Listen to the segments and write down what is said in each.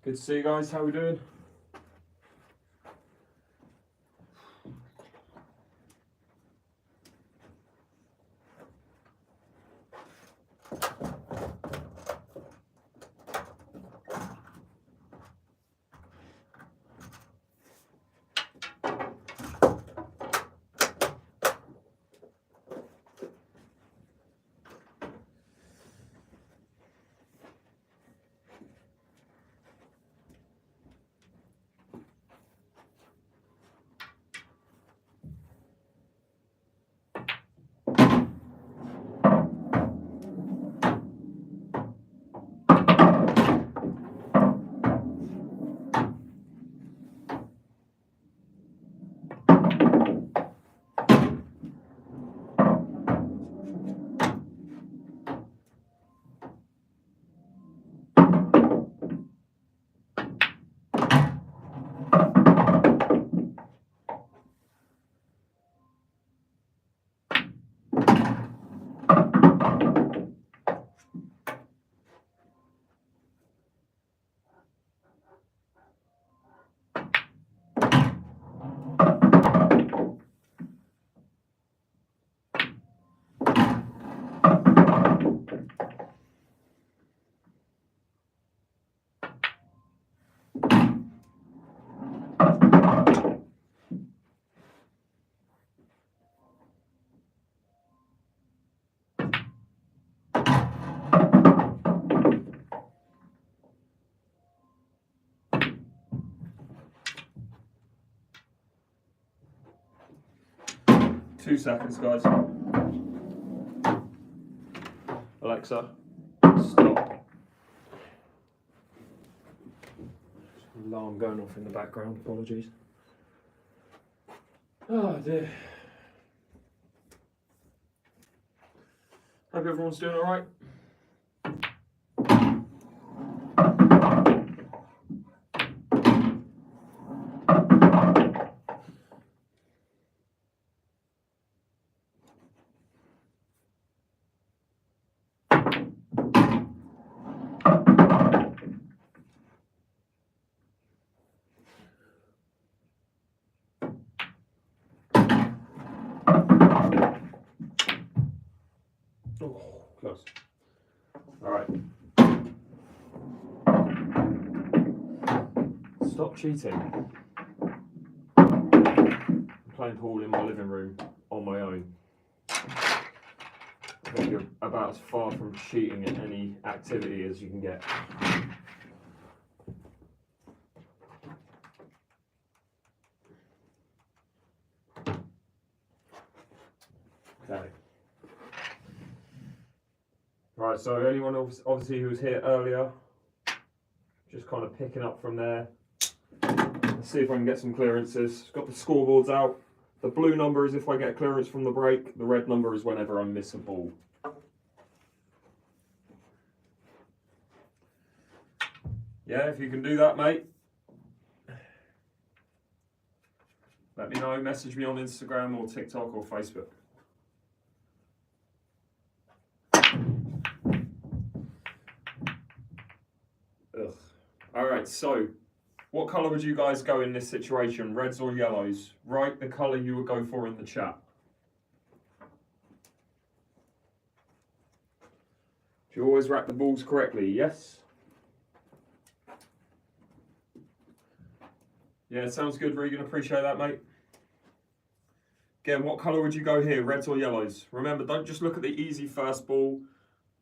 Good to see you guys. How we doing? Two seconds, guys. Alexa, stop. Alarm going off in the background, apologies. Oh dear. Hope everyone's doing alright. Oh, close. Alright. Stop cheating. I'm playing pool in my living room on my own. I think you're about as far from cheating in any activity as you can get. Okay. Right, so anyone obviously who was here earlier, just kind of picking up from there. Let's see if I can get some clearances. Got the scoreboards out. The blue number is if I get a clearance from the break. The red number is whenever I miss a ball. Yeah, if you can do that, mate. Let me know. Message me on Instagram or TikTok or Facebook. Ugh. All right, so what colour would you guys go in this situation, reds or yellows? Write the colour you would go for in the chat. Do you always rack the balls correctly? Yes? Yeah, sounds good, Regan. Appreciate that, mate. Again, what colour would you go here, reds or yellows? Remember, don't just look at the easy first ball.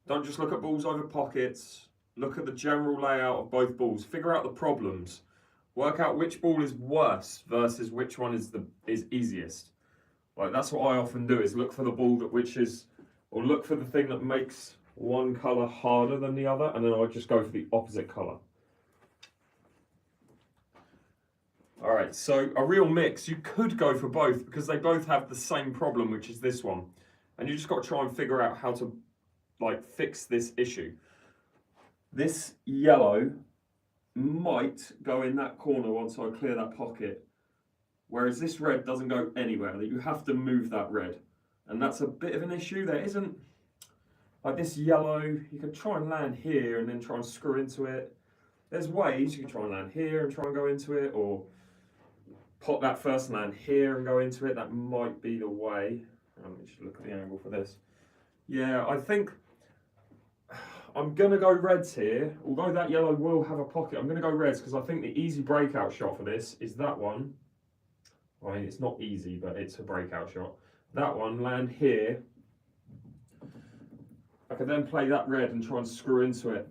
Don't just look at balls over pockets. Look at the general layout of both balls. Figure out the problems. Work out which ball is worse versus which one is easiest. Like, that's what I often do, is look for the ball or look for the thing that makes one colour harder than the other, and then I just go for the opposite colour. All right, so a real mix, you could go for both because they both have the same problem, which is this one. And you just got to try and figure out how to fix this issue. This yellow might go in that corner once I clear that pocket, whereas this red doesn't go anywhere. That you have to move that red, and that's a bit of an issue. There isn't, like this yellow, you could try and land here and then try and screw into it. There's ways you can try and land here and try and go into it, or pot that first and land here and go into it. That might be the way. Let me just look at the angle for this. Yeah, I think I'm going to go reds here. Although that yellow will have a pocket, I'm going to go reds because I think the easy breakout shot for this is that one. I mean, it's not easy, but it's a breakout shot. That one, land here. I could then play that red and try and screw into it.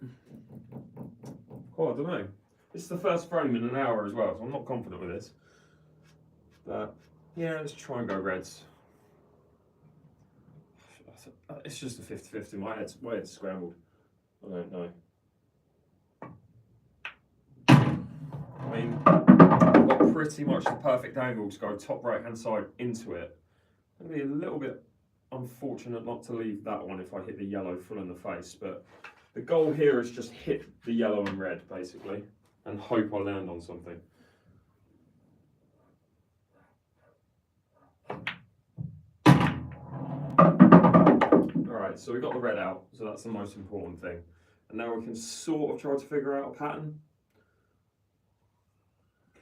Oh, I don't know. This is the first frame in an hour as well, so I'm not confident with this. But yeah, let's try and go reds. It's just a 50-50. My head's scrambled. I don't know. I mean, I've got pretty much the perfect angle to go top right hand side into it. It'll be a little bit unfortunate not to leave that one if I hit the yellow full in the face, but the goal here is just hit the yellow and red basically and hope I land on something. Alright, so we got the red out, so that's the most important thing. And now we can sort of try to figure out a pattern.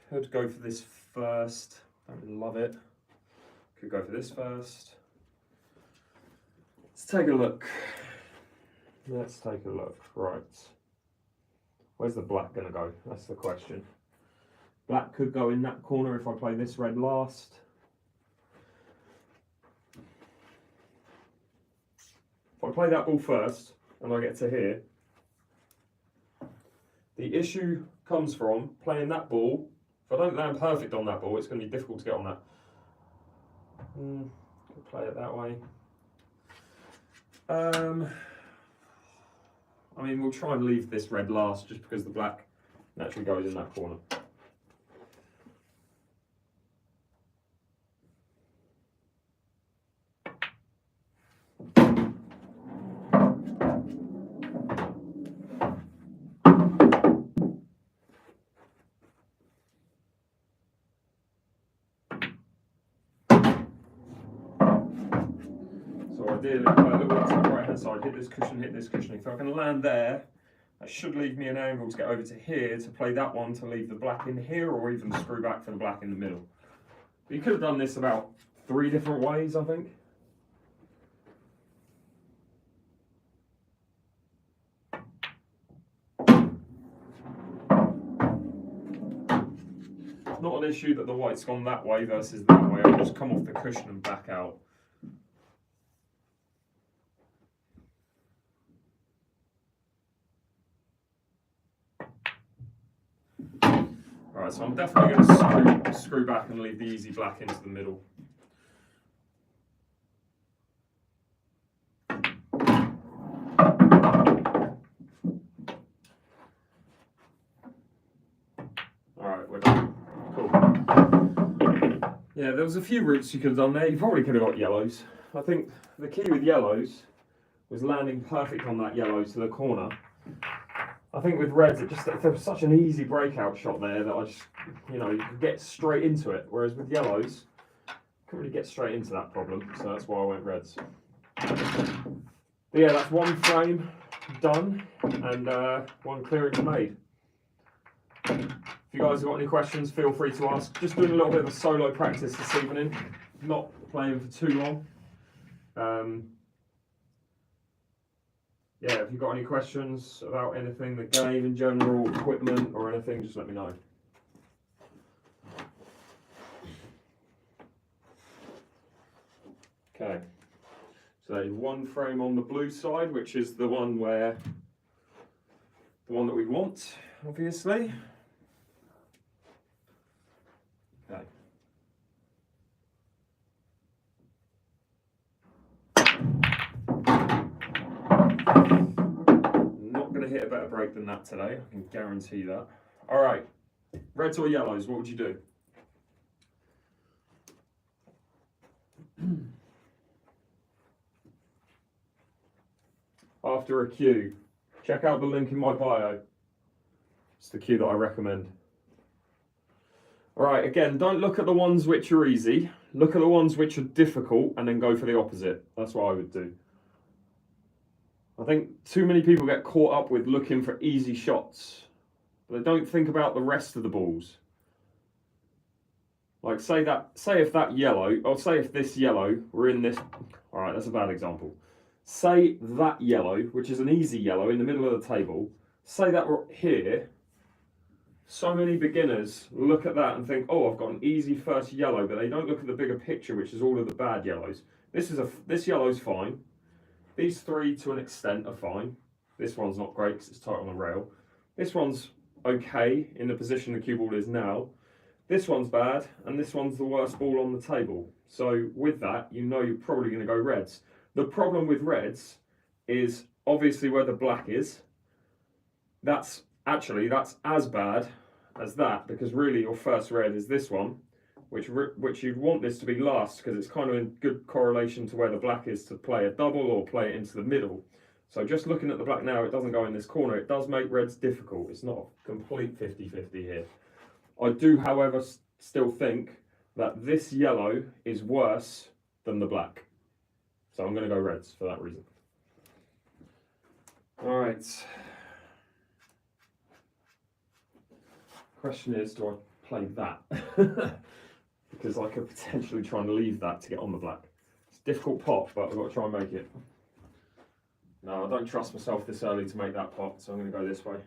Could go for this first, don't really love it. Could go for this first. Let's take a look. Let's take a look. Right. Where's the black going to go? That's the question. Black could go in that corner if I play this red last. If I play that ball first and I get to here, the issue comes from playing that ball. If I don't land perfect on that ball, it's going to be difficult to get on that. Play it that way. I mean, we'll try and leave this red last just because the black naturally goes in that corner. Ideally, play a little bit to the right hand side, hit this cushion. If I can land there, that should leave me an angle to get over to here to play that one to leave the black in here, or even screw back for the black in the middle. But you could have done this about 3 different ways, I think. It's not an issue that the white's gone that way versus that way. I'll just come off the cushion and back out. Alright, so I'm definitely going to screw back and leave the easy black into the middle. Alright, we're done. Cool. Yeah, there was a few routes you could have done there. You probably could have got yellows. I think the key with yellows was landing perfect on that yellow to the corner. I think with reds, there was such an easy breakout shot there that I just, you could get straight into it. Whereas with yellows, couldn't really get straight into that problem. So that's why I went reds. But yeah, that's one frame done and one clearance made. If you guys have got any questions, feel free to ask. Just doing a little bit of a solo practice this evening, not playing for too long. Yeah, if you've got any questions about anything, the game in general, equipment or anything, just let me know. Okay, so there's one frame on the blue side, which is the one that we want, obviously. Okay. Not going to hit a better break than that today, I can guarantee that. All right, reds or yellows, what would you do? After a cue, check out the link in my bio. It's the cue that I recommend. All right, again, don't look at the ones which are easy. Look at the ones which are difficult and then go for the opposite. That's what I would do. I think too many people get caught up with looking for easy shots but they don't think about the rest of the balls. Like say if that yellow, or say if this yellow were in this, all right, that's a bad example. Say that yellow, which is an easy yellow in the middle of the table, say that were here. So many beginners look at that and think, oh, I've got an easy first yellow, but they don't look at the bigger picture, which is all of the bad yellows. This yellow's fine. These three, to an extent, are fine. This one's not great because it's tight on the rail. This one's okay in the position the cue ball is now. This one's bad, and this one's the worst ball on the table. So with that, you know you're probably going to go reds. The problem with reds is obviously where the black is. That's as bad as that, because really your first red is this one, which you'd want this to be last because it's kind of in good correlation to where the black is to play a double or play it into the middle. So just looking at the black now, it doesn't go in this corner. It does make reds difficult. It's not a complete 50-50 here. I do, however, still think that this yellow is worse than the black. So I'm going to go reds for that reason. All right. Question is, do I play that? Because I could potentially try and leave that to get on the black. It's a difficult pot, but I've got to try and make it. No, I don't trust myself this early to make that pot, so I'm going to go this way.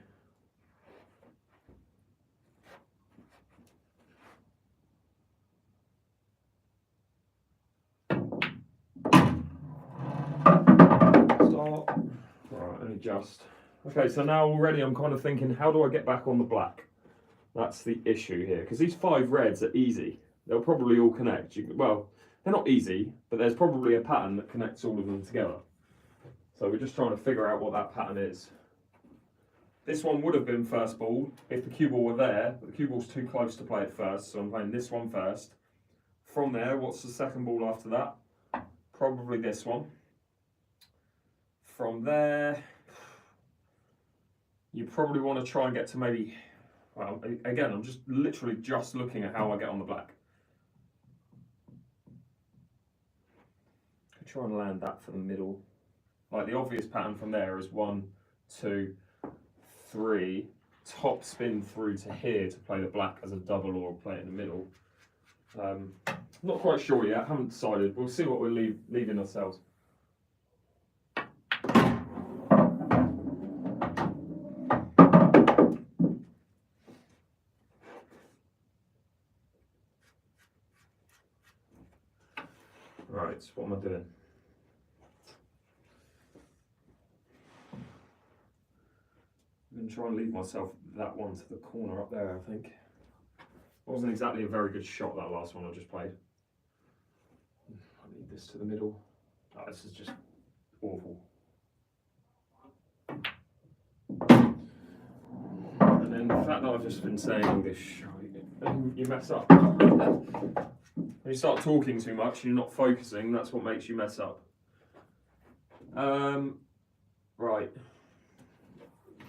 Start. Right, only just. Okay, so now already I'm kind of thinking, how do I get back on the black? That's the issue here, because these 5 reds are easy. They'll probably all connect. Well, they're not easy, but there's probably a pattern that connects all of them together. So we're just trying to figure out what that pattern is. This one would have been first ball if the cue ball were there, but the cue ball's too close to play it first, so I'm playing this one first. From there, what's the second ball after that? Probably this one. From there, you probably want to try and get to maybe, well, again, I'm just literally just looking at how I get on the black. Could try and land that for the middle. Like the obvious pattern from there is 1, 2, 3, top spin through to here to play the black as a double or play it in the middle. Not quite sure yet, haven't decided. We'll see what we're leaving ourselves. Right, so what am I doing? I'm going to try and leave myself that one to the corner up there, I think. Wasn't exactly a very good shot, that last one I just played. I need this to the middle. Oh, this is just awful. And then the fact that I've just been saying English, you mess up. When you start talking too much and you're not focusing, that's what makes you mess up. Right.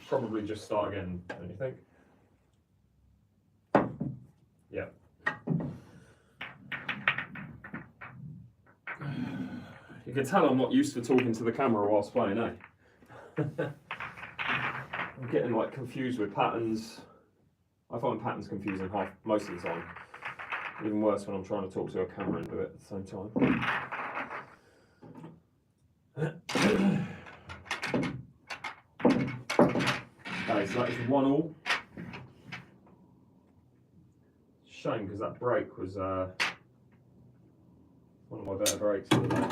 Probably just start again, don't you think? Yeah. You can tell I'm not used to talking to the camera whilst playing, eh? I'm getting like confused with patterns. I find patterns confusing most of the time. Even worse when I'm trying to talk to a camera and do it at the same time. Okay, so that is 1-1. Shame, because that break was one of my better breaks for the day.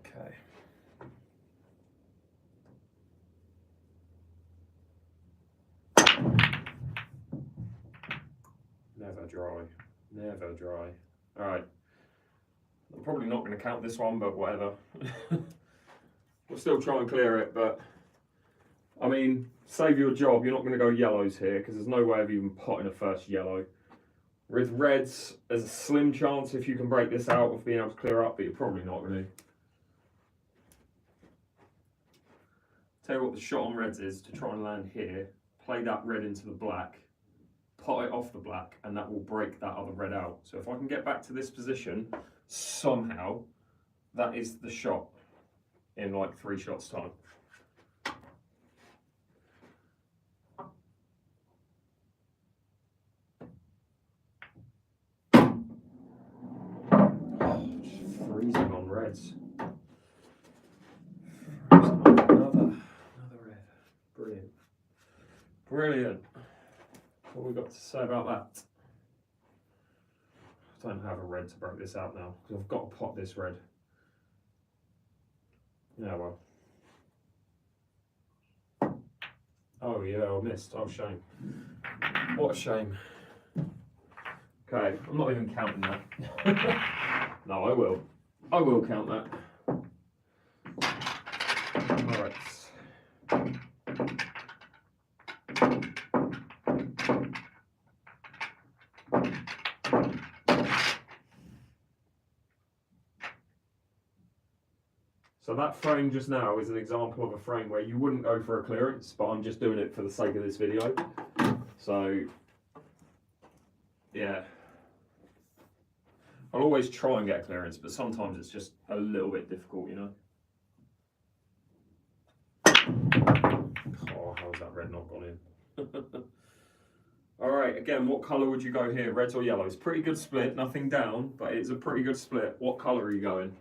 Okay. Never dry. Never dry. All right. I'm probably not going to count this one, but whatever. We'll still try and clear it, but I mean, save your job. You're not going to go yellows here because there's no way of even potting a first yellow. With reds, there's a slim chance if you can break this out of being able to clear up, but you're probably not going to. Tell you what the shot on reds is to try and land here, play that red into the black, pot it off the black, and that will break that other red out. So if I can get back to this position somehow, that is the shot in like 3 shots time. Freezing on reds. Freezing on another red. Brilliant. Brilliant. What have we got to say about that? I don't have a red to break this out now, because I've got to pot this red. Yeah, well. Oh yeah, I missed. Oh, shame. What a shame. Okay, I'm not even counting that. No, I will. I will count that. Alright. So that frame just now is an example of a frame where you wouldn't go for a clearance, but I'm just doing it for the sake of this video. So, yeah. I'll always try and get a clearance, but sometimes it's just a little bit difficult, you know. Oh, how's that red not gone in? Alright, again, what colour would you go here, reds or yellows? Pretty good split, nothing down, but it's a pretty good split. What colour are you going?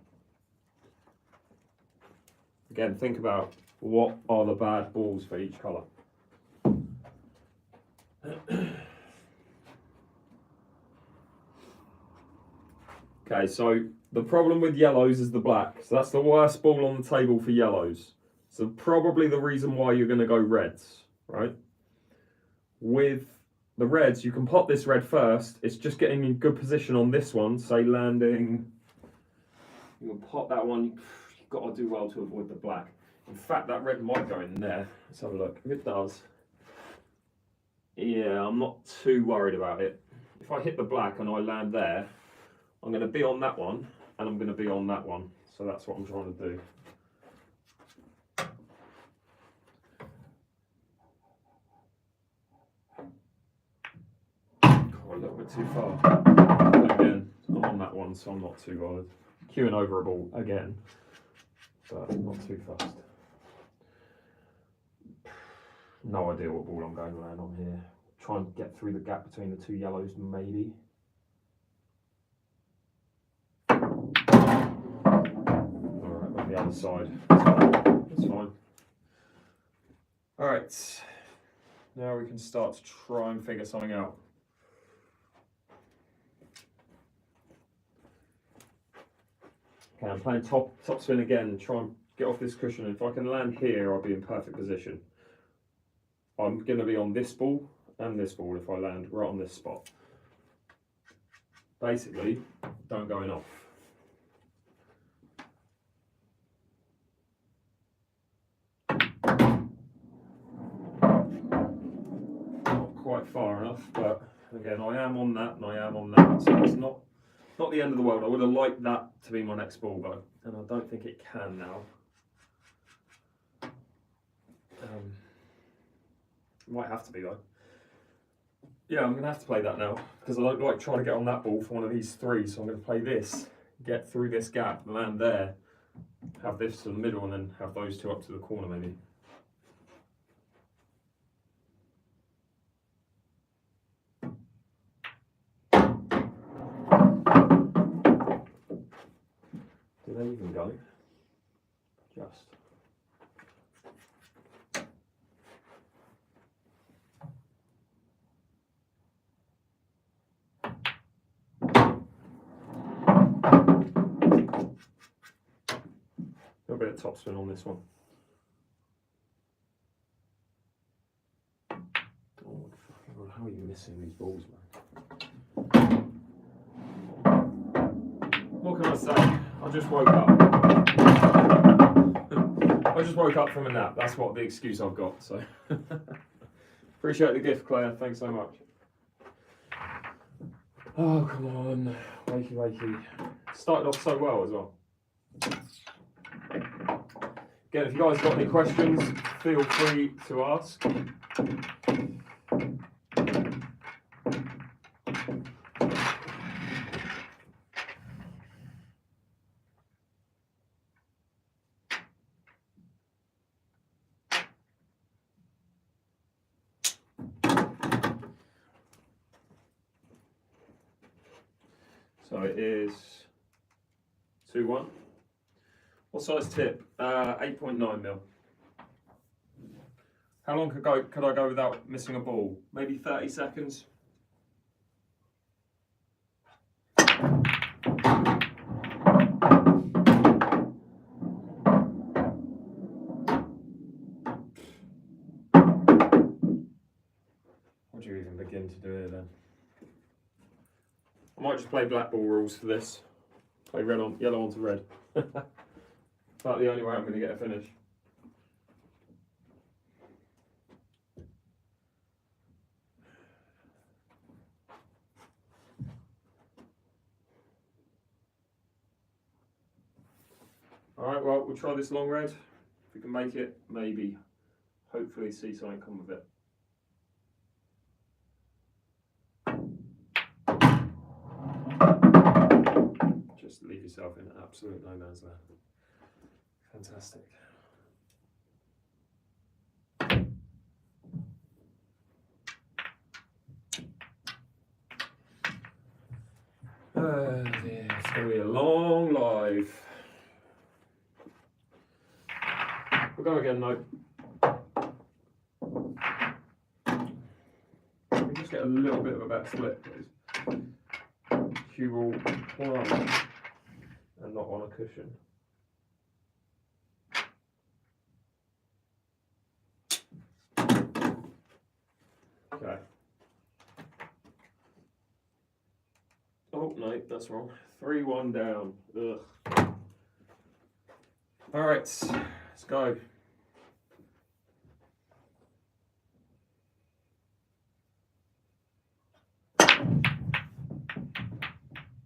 Again, think about what are the bad balls for each colour. Okay, so the problem with yellows is the black. So that's the worst ball on the table for yellows. So probably the reason why you're going to go reds, right? With the reds, you can pot this red first. It's just getting in good position on this one, say landing. You can pot that one. You've got to do well to avoid the black. In fact, that red might go in there. Let's have a look. If it does, yeah, I'm not too worried about it. If I hit the black and I land there, I'm going to be on that one, and I'm going to be on that one. So that's what I'm trying to do. Oh, a little bit too far. Again, I'm on that one, so I'm not too bothered. Queuing over a ball again, but not too fast. No idea what ball I'm going to land on here. Try and get through the gap between the 2 yellows, maybe. The other side. That's fine. Alright, now we can start to try and figure something out. Okay, I'm playing top spin again, try and get off this cushion. If I can land here, I'll be in perfect position. I'm going to be on this ball and this ball if I land right on this spot. Basically, don't go in off. Quite far enough, but again, I am on that and I am on that, so it's not the end of the world. I would have liked that to be my next ball though, and I don't think it can now. Might have to be though. Yeah, I'm going to have to play that now, because I don't like trying to get on that ball for one of these 3, so I'm going to play this, get through this gap, land there, have this to the middle, and then have those 2 up to the corner maybe. Do they even go? Just. A bit of topspin on this one. Oh, fucking God, how are you missing these balls, man? What can I say? I just woke up. I just woke up from a nap. That's what the excuse I've got. So appreciate the gift, Claire. Thanks so much. Oh, come on, wakey, wakey. Started off so well as well. Again, if you guys got any questions, feel free to ask. So it is 2-1. What size tip? 8.9 mil. How long could I go without missing a ball? Maybe 30 seconds. What do you even begin to do here then? I might just play black ball rules for this. Play yellow onto red. About the only way I'm going to get a finish. Alright, well, we'll try this long red. If we can make it, maybe, hopefully see something come of it. Just leave yourself in absolute no man's land. Fantastic. Dear, it's going to be a long life. We'll go again though. We just get a little bit of a back split, please. Cue ball one and not on a cushion. Okay. Oh no, that's wrong. 3-1 down. Ugh. All right, let's go.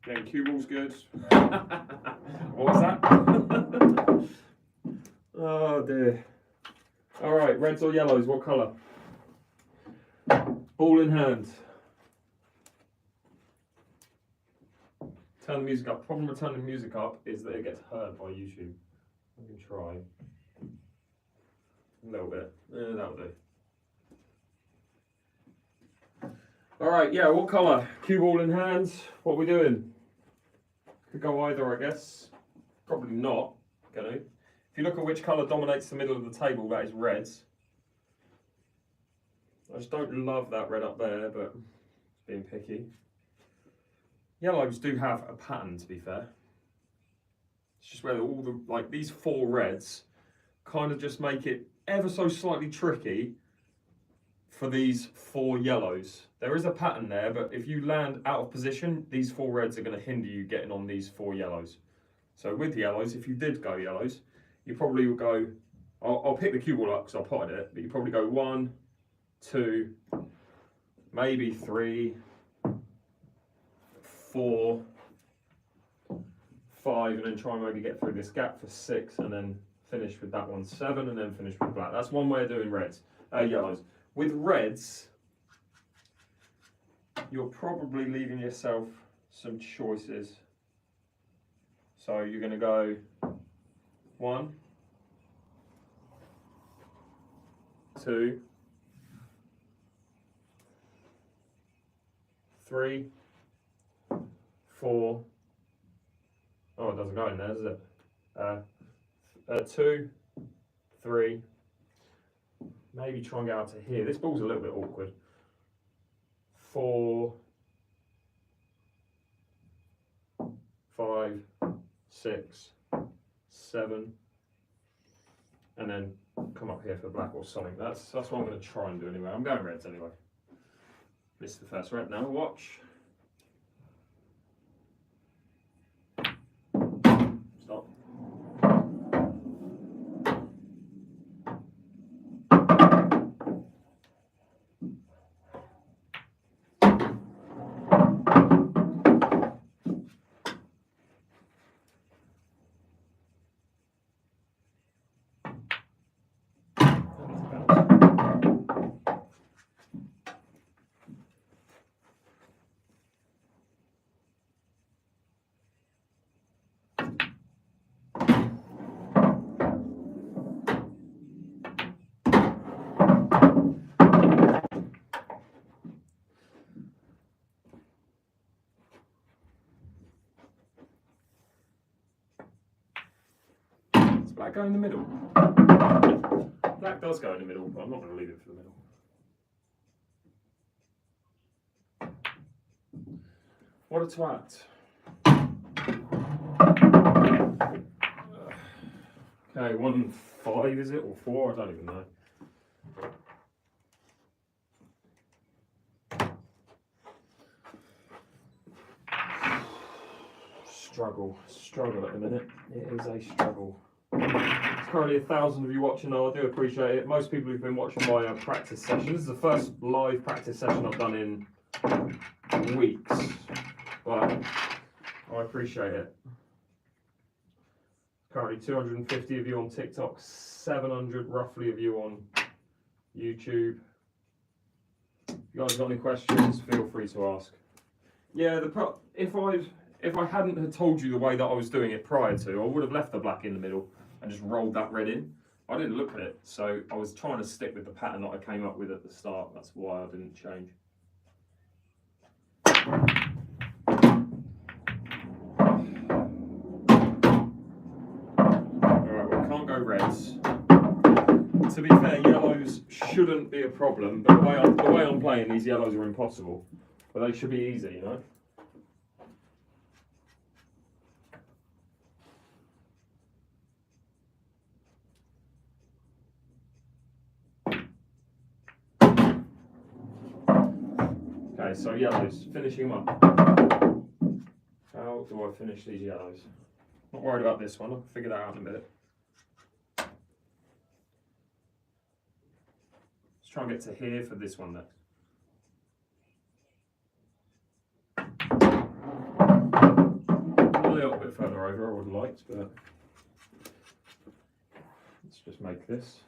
Again, cue ball's good. What was that? Oh dear. All right, reds or yellows, what colour? Ball in hand. Turn the music up. Problem with turning the music up is that it gets heard by YouTube. I can try. A little bit. That'll do. Alright, yeah, what colour? Cue ball in hand. What are we doing? Could go either, I guess. Probably not. Gonna. If you look at which colour dominates the middle of the table, that is reds. I just don't love that red up there, but it's being picky. Yellows do have a pattern, to be fair. It's just where all the, like these 4 reds kind of just make it ever so slightly tricky for these 4 yellows. There is a pattern there, but if you land out of position, these 4 reds are going to hinder you getting on these 4 yellows. So with yellows, if you did go yellows, you probably would go, I'll pick the cue ball up because I potted it, but you probably go 1, 2, maybe 3, 4, 5, and then try and maybe get through this gap for 6, and then finish with that one 7, and then finish with black. That's one way of doing yellows. With reds, you're probably leaving yourself some choices. So you're going to go 1, 2, 3, 4. Oh, it doesn't go in there, does it? 2, 3. Maybe try and get out to here. This ball's a little bit awkward. 4, 5, 6, 7, and then come up here for black or something. That's what I'm going to try and do anyway. I'm going reds anyway. Missed the first red now. Watch. Stop. Black go in the middle? Black does go in the middle, but I'm not going to leave it for the middle. What a twat. Okay, 1-5 is it, or 4? I don't even know. Struggle at the minute. It is a struggle. There's currently 1,000 of you watching though, I do appreciate it. Most people who've been watching my practice session. This is the first live practice session I've done in weeks. But I appreciate it. Currently 250 of you on TikTok, 700 roughly of you on YouTube. If you guys got any questions, feel free to ask. Yeah, if I hadn't had told you the way that I was doing it prior to, I would have left the black in the middle and just rolled that red in. I didn't look at it, so I was trying to stick with the pattern that I came up with at the start. That's why I didn't change. Alright, well, can't go reds. To be fair, yellows shouldn't be a problem, but the way I'm playing, these yellows are impossible. But they should be easy, you know? Okay, so yellows, finishing them up. How do I finish these yellows? Not worried about this one, I'll figure that out in a minute. Let's try and get to here for this one next. A little bit further over, I would have liked, but let's just make this.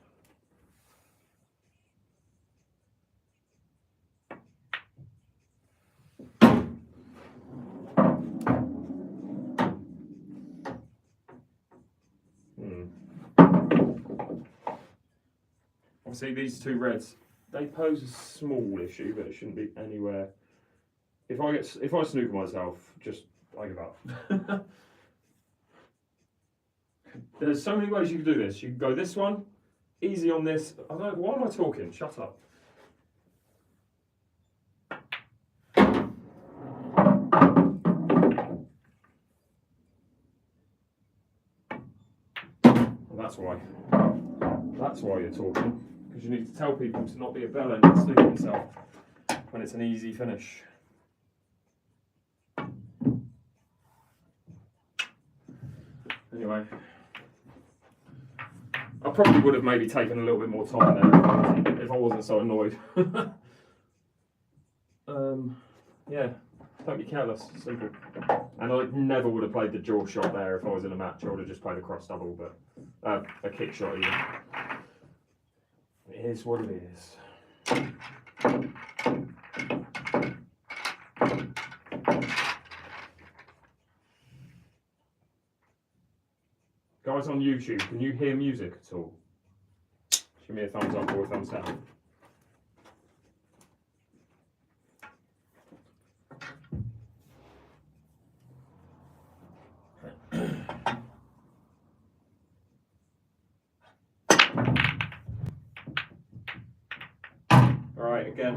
Obviously these two reds, they pose a small issue, but it shouldn't be anywhere. If I snooker myself, I give up. There's so many ways you can do this. You can go this one, easy on this. I don't know, why am I talking? Shut up. Well, that's why. That's why you're talking. Because you need to tell people to not be a bellend and snooker themselves when it's an easy finish. Anyway, I probably would have maybe taken a little bit more time there if I wasn't so annoyed. Yeah, don't be careless, simple. And I never would have played the jaw shot there if I was in a match. I would have just played a cross double, but a kick shot even. It is what it is. Guys on YouTube, can you hear music at all? Give me a thumbs up or a thumbs down. Alright, again,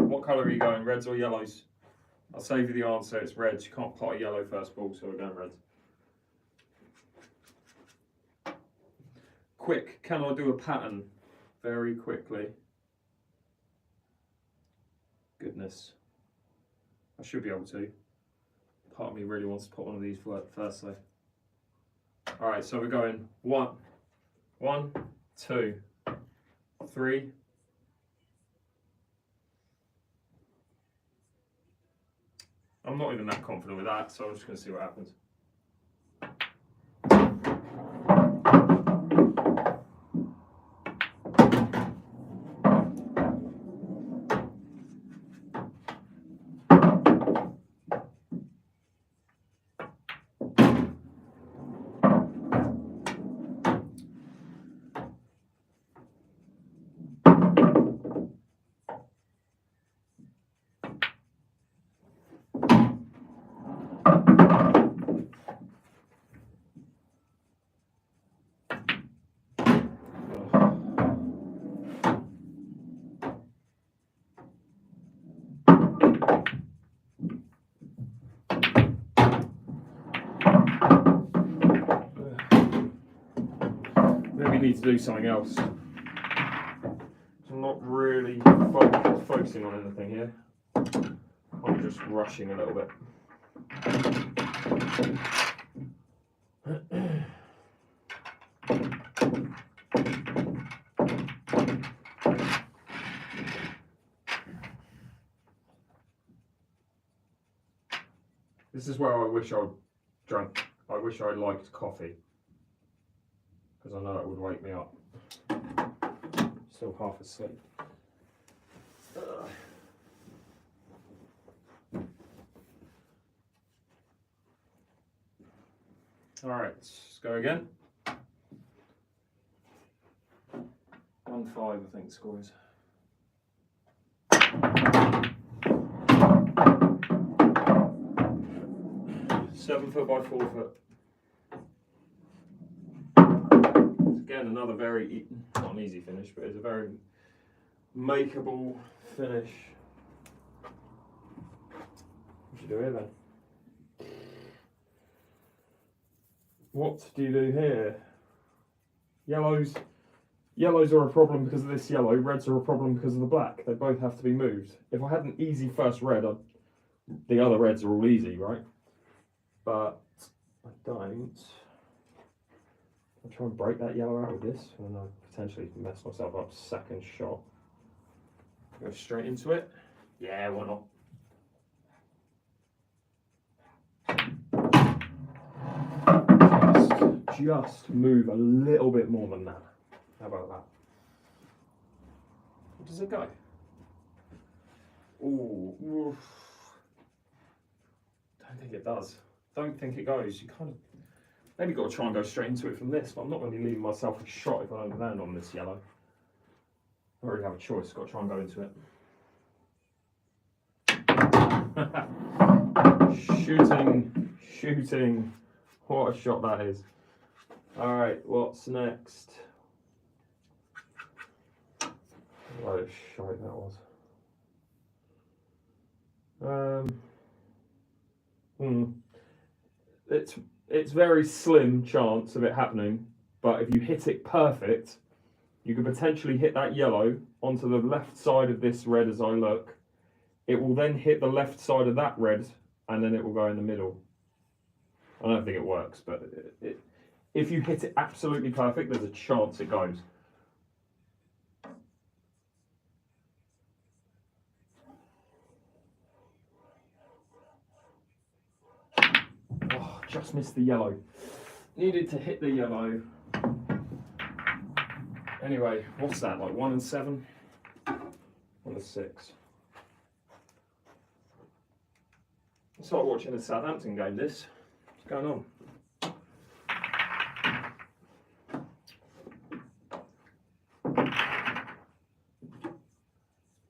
what colour are you going, reds or yellows? I'll save you the answer, it's reds. You can't pot a yellow first ball, so we're going reds. Quick, can I do a pattern very quickly? Goodness, I should be able to. Part of me really wants to put one of these first though. Alright, so we're going 1, 2, 3. I'm not even that confident with that, so I'm just going to see what happens. need to do something else. I'm not really focusing on anything here. I'm just rushing a little bit. This is where I wish I liked coffee, because I know it would wake me up. Still half asleep. Alright, let's go again. 1-5, I think the score is. 7 foot by 4 foot. Again, another very, not an easy finish, but it's a very makeable finish. What do you do here then? What do you do here? Yellows are a problem because of this yellow, reds are a problem because of the black. They both have to be moved. If I had an easy first red, the other reds are all easy, right? But I don't. I'll try and break that yellow out with this, and I'll potentially mess myself up second shot. Go straight into it. Yeah, why not? Just move a little bit more than that. How about that? Where does it go? Ooh. Don't think it does. Don't think it goes. You kind of maybe got to try and go straight into it from this, but I'm not going to be leaving myself a shot if I don't land on this yellow. I already have a choice. Got to try and go into it. Shooting. What a shot that is. All right, what's next? What a shite that was. It's very slim chance of it happening, but if you hit it perfect, you could potentially hit that yellow onto the left side of this red as I look. It will then hit the left side of that red, and then it will go in the middle. I don't think it works, but if you hit it absolutely perfect, there's a chance it goes. Oh, just missed the yellow. Needed to hit the yellow. Anyway, what's that, like 1 and 7? 1 and 6. It's like watching a Southampton game, this. What's going on?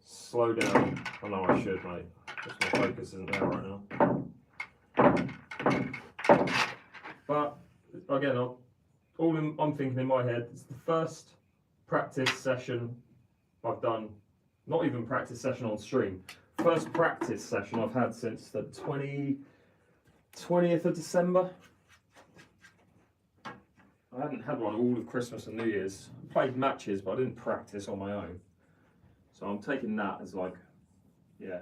Slow down. I know I should, mate. Just my focus isn't there right now. But again, I'm thinking in my head, it's the first practice session I've done. Not even practice session on stream. First practice session I've had since the 20th of December. I hadn't had one all of Christmas and New Year's. I played matches, but I didn't practice on my own. So I'm taking that as like, yeah.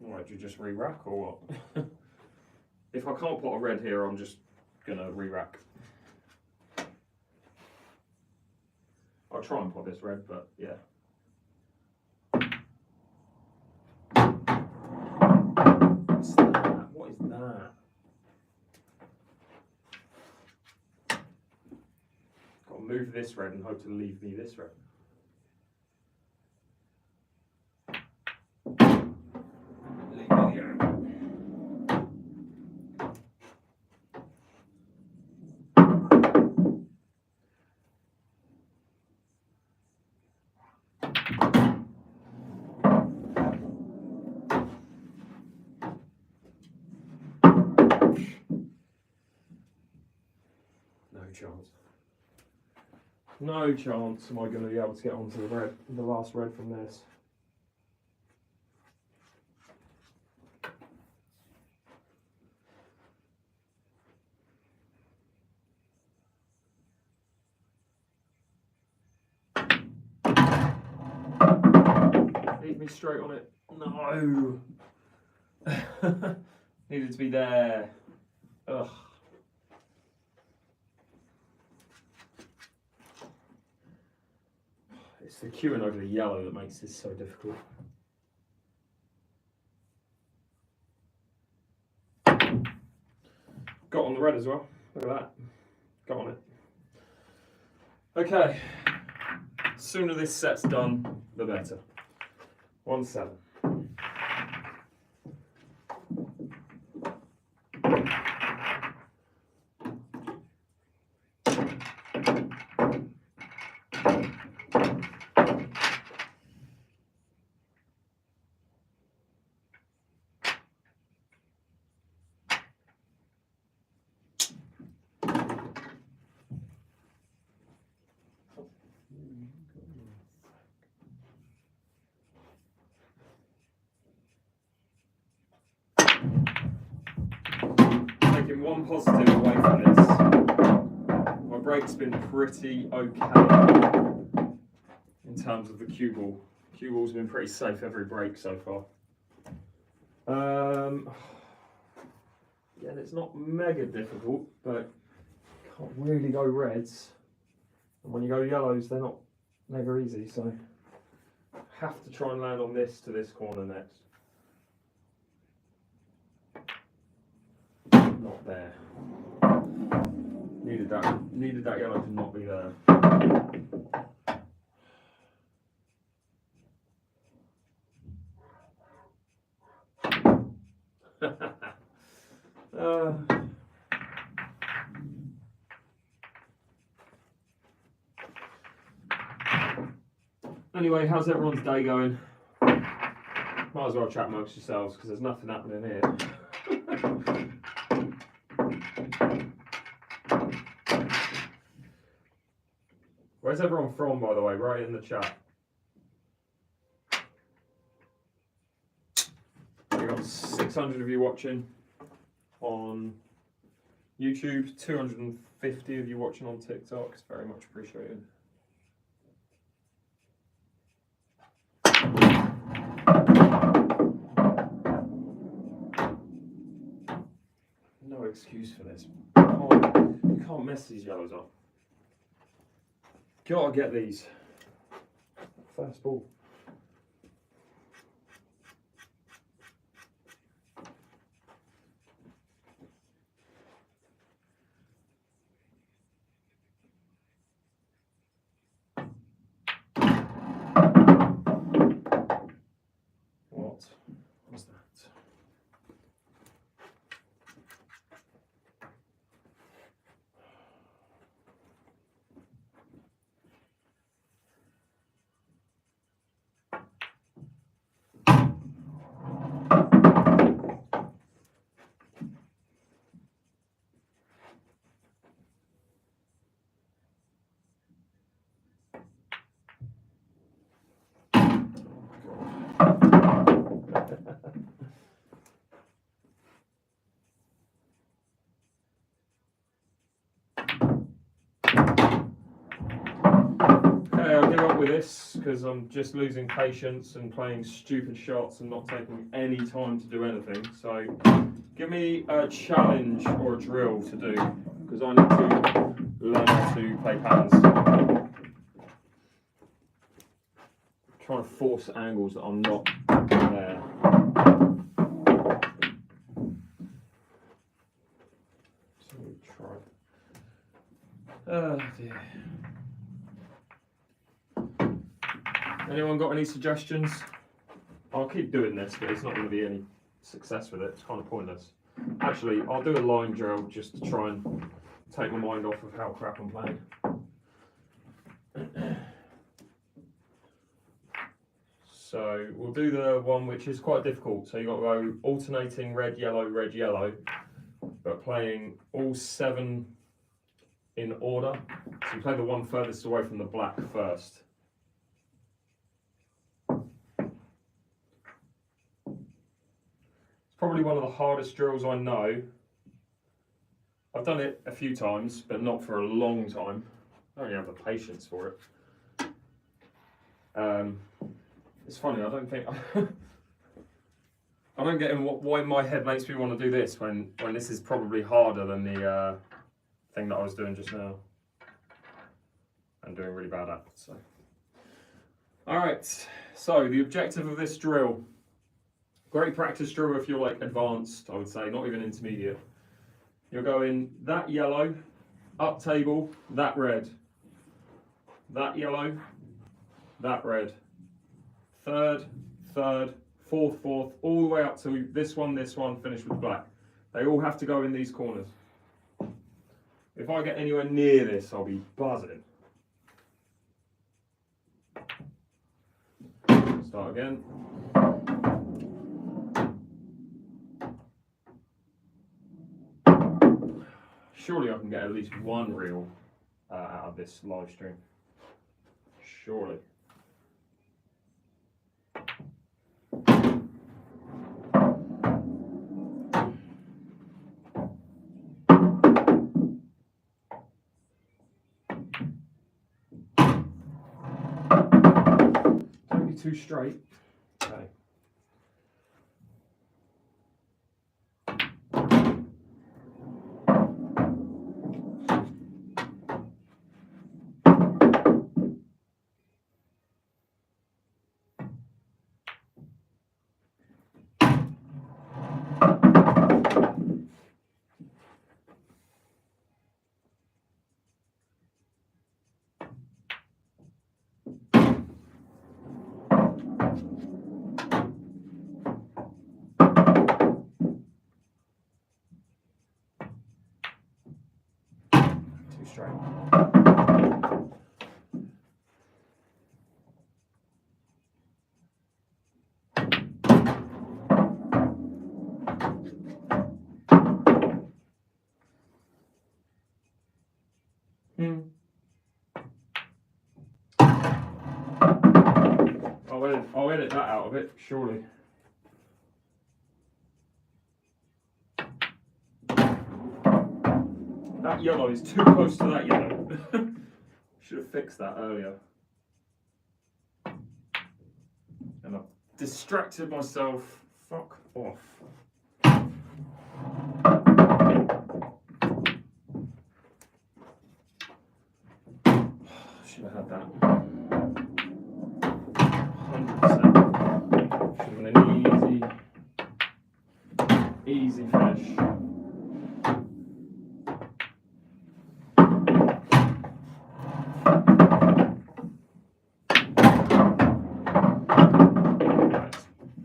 Alright, do you just re-rack or what? If I can't put a red here, I'm just gonna re-rack. I'll try and put this red, but yeah. What's that? What is that? Got to move this red and hope to leave me this red. No chance am I going to be able to get onto the last red from this. leave me straight on it. No. Needed to be there. Ugh. It's the queuing over the yellow that makes this so difficult. Got on the red as well. Look at that. Got on it. Okay. The sooner this set's done, the better. 1-7. Taking one positive away from this, my break's been pretty okay in terms of the cue ball. Cue ball's been pretty safe every break so far. Yeah, it's not mega difficult, but can't really go reds. And when you go yellows, they're not mega easy, so have to try and land on this to this corner next. Not there. Needed that yellow to not be there. Anyway, how's everyone's day going? Might as well chat amongst yourselves because there's nothing happening here. Where's everyone from, by the way? Write it in the chat. We've got 600 of you watching on YouTube, 250 of you watching on TikTok. It's very much appreciated. No excuse for this. You can't mess these yellows up. Gotta get these. First ball. What was that? With this because I'm just losing patience and playing stupid shots and not taking any time to do anything. So give me a challenge or a drill to do because I need to learn how to play patterns. I'm trying to force angles that I'm not there. So we try. Oh dear. Anyone got any suggestions? I'll keep doing this, but it's not going to be any success with it. It's kind of pointless. Actually, I'll do a line drill just to try and take my mind off of how crap I'm playing. So we'll do the one which is quite difficult. So you've got to go alternating red, yellow, but playing all 7 in order. So you play the one furthest away from the black first. Probably one of the hardest drills I know. I've done it a few times, but not for a long time. I don't really have the patience for it. It's funny, I don't think I don't get why my head makes me want to do this when this is probably harder than the thing that I was doing just now. I'm doing really bad at. So, all right. So the objective of this drill, great practice drill if you're like advanced, I would say, not even intermediate. You're going that yellow, up table, that red, that yellow, that red, third, third, fourth, fourth, all the way up to this one, finish with black. They all have to go in these corners. If I get anywhere near this, I'll be buzzing. Start again. Surely I can get at least one reel out of this live stream. Surely. Don't be too straight. Okay. Too straight. I'll edit that out of it, surely. That yellow is too close to that yellow. Should have fixed that earlier. And I've distracted myself. Fuck off. Should have had that. 100%. Should have been an easy finish.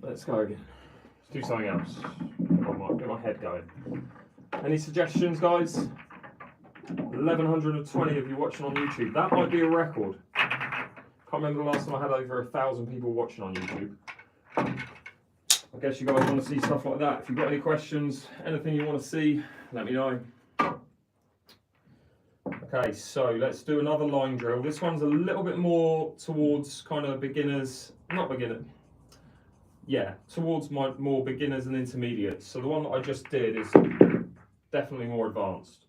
Let's go again. Let's do something else. Get my head going. Any suggestions, guys? 1,120 of you watching on YouTube. That might be a record. Can't remember the last time I had over 1,000 people watching on YouTube. I guess you guys want to see stuff like that. If you've got any questions, anything you want to see, let me know. Okay, so let's do another line drill. This one's a little bit more towards kind of beginners, not beginner. Yeah, towards my more beginners and intermediates. So the one that I just did is definitely more advanced.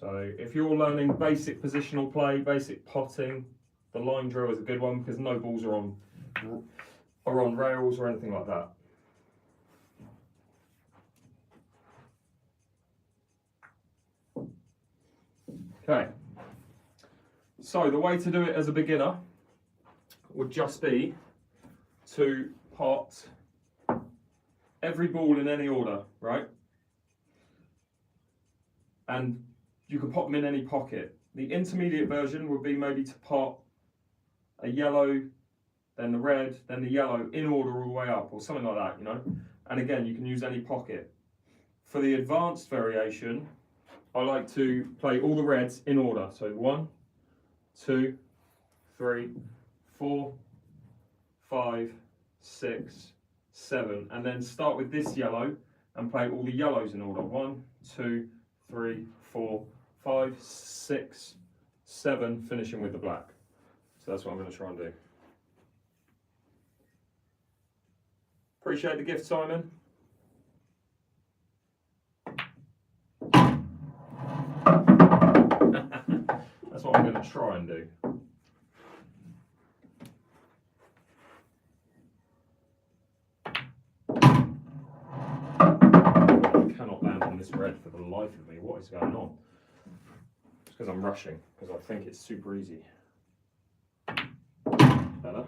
So if you're learning basic positional play, basic potting, the line drill is a good one because no balls are on rails or anything like that. Okay. So the way to do it as a beginner would just be to pot every ball in any order, right? And you can pop them in any pocket. The intermediate version would be maybe to pot a yellow, then the red, then the yellow in order all the way up, or something like that, you know? And again, you can use any pocket. For the advanced variation, I like to play all the reds in order. So 1, 2, 3, 4, 5, 6, 7, and then start with this yellow and play all the yellows in order. 1, 2, 3, 4, 5, 6, 7, finishing with the black. So that's what I'm going to try and do. Appreciate the gift, Simon. That's what I'm going to try and do. land on this red for the life of me. What is going on? It's because I'm rushing, because I think it's super easy. Better.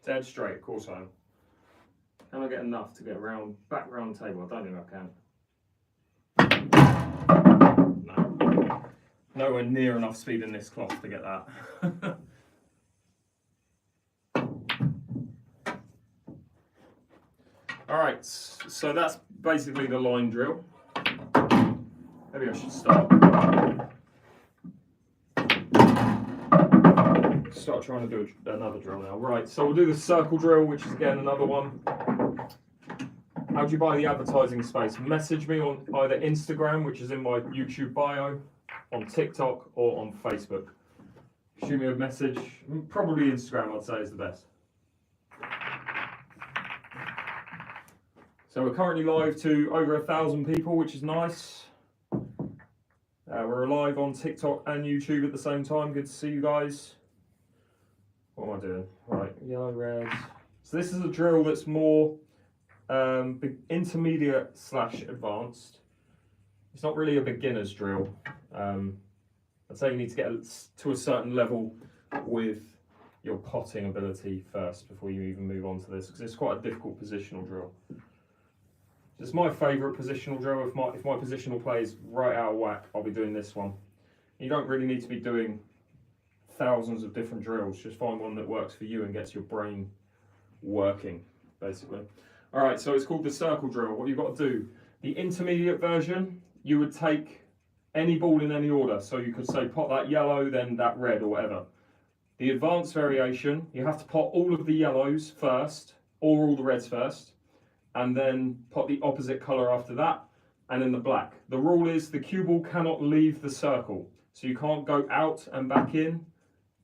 Dead straight, of course I am. Can I get enough to get back round the table? I don't think I can. No. Nowhere near enough speed in this cloth to get that. Alright, so that's basically the line drill. Maybe I should start trying to do another drill now. Right, so we'll do the circle drill, which is again another one. How do you buy the advertising space? Message me on either Instagram, which is in my YouTube bio, on TikTok, or on Facebook. Shoot me a message. Probably Instagram, I'd say, is the best. So we're currently live to over 1,000 people, which is nice. We're live on TikTok and YouTube at the same time. Good to see you guys. What am I doing? Right, yellow, red. So this is a drill that's more intermediate / advanced. It's not really a beginner's drill. I'd say you need to get to a certain level with your potting ability first before you even move on to this, because it's quite a difficult positional drill. It's my favourite positional drill. If my positional play is right out of whack, I'll be doing this one. You don't really need to be doing thousands of different drills. Just find one that works for you and gets your brain working, basically. All right, so it's called the circle drill. What you've got to do, the intermediate version, you would take any ball in any order. So you could say pot that yellow, then that red, or whatever. The advanced variation, you have to pot all of the yellows first, or all the reds first, and then pot the opposite colour after that, and then the black. The rule is the cue ball cannot leave the circle. So you can't go out and back in.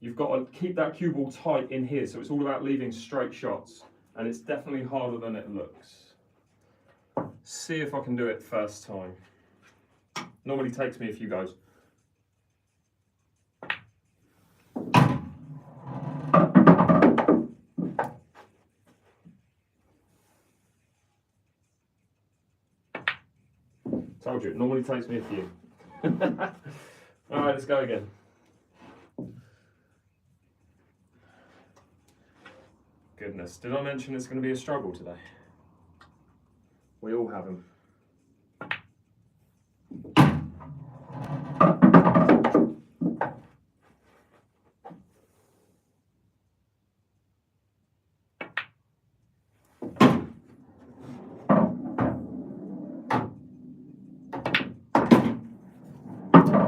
You've got to keep that cue ball tight in here. So it's all about leaving straight shots. And it's definitely harder than it looks. See if I can do it first time. Normally takes me a few goes. Told you, it normally takes me a few. Alright, let's go again. Goodness, did I mention it's going to be a struggle today? We all have them.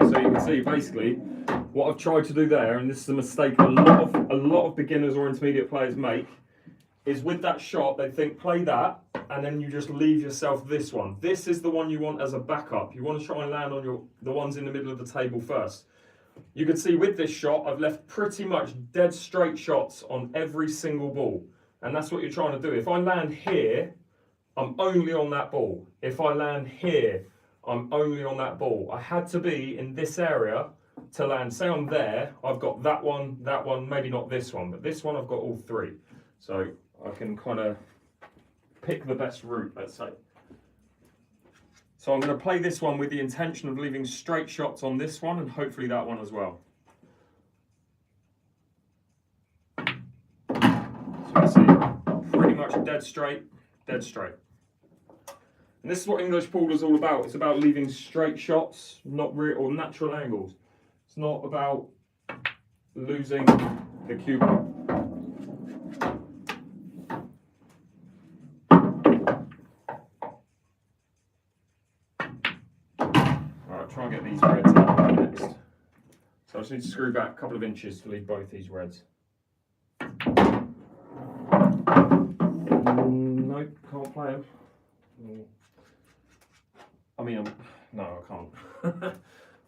So you can see basically what I've tried to do there, and this is a mistake a lot of beginners or intermediate players make, is with that shot they think play that and then you just leave yourself this one. This is the one you want as a backup. You want to try and land on the ones in the middle of the table first. You can see with this shot, I've left pretty much dead straight shots on every single ball. And that's what you're trying to do. If I land here, I'm only on that ball. If I land here, I'm only on that ball. I had to be in this area to land. Say I'm there, I've got that one, maybe not this one, but this one I've got all three. So I can kind of pick the best route, let's say. So I'm going to play this one with the intention of leaving straight shots on this one and hopefully that one as well. So you see, pretty much dead straight, dead straight. And this is what English pool is all about. It's about leaving straight shots, not real or natural angles. It's not about losing the cue ball. Try and get these reds out next. So I just need to screw back a couple of inches to leave both these reds. Nope, can't play them. I mean, no, I can't.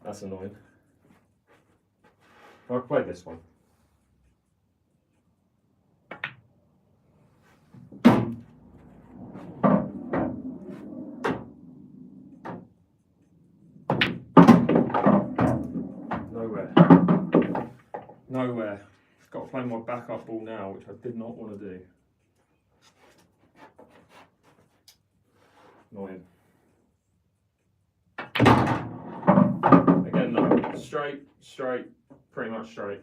That's annoying. I'll play this one. Nowhere. Got to play my backup ball now, which I did not want to do. Annoying. Again, no. Straight, straight, pretty much straight.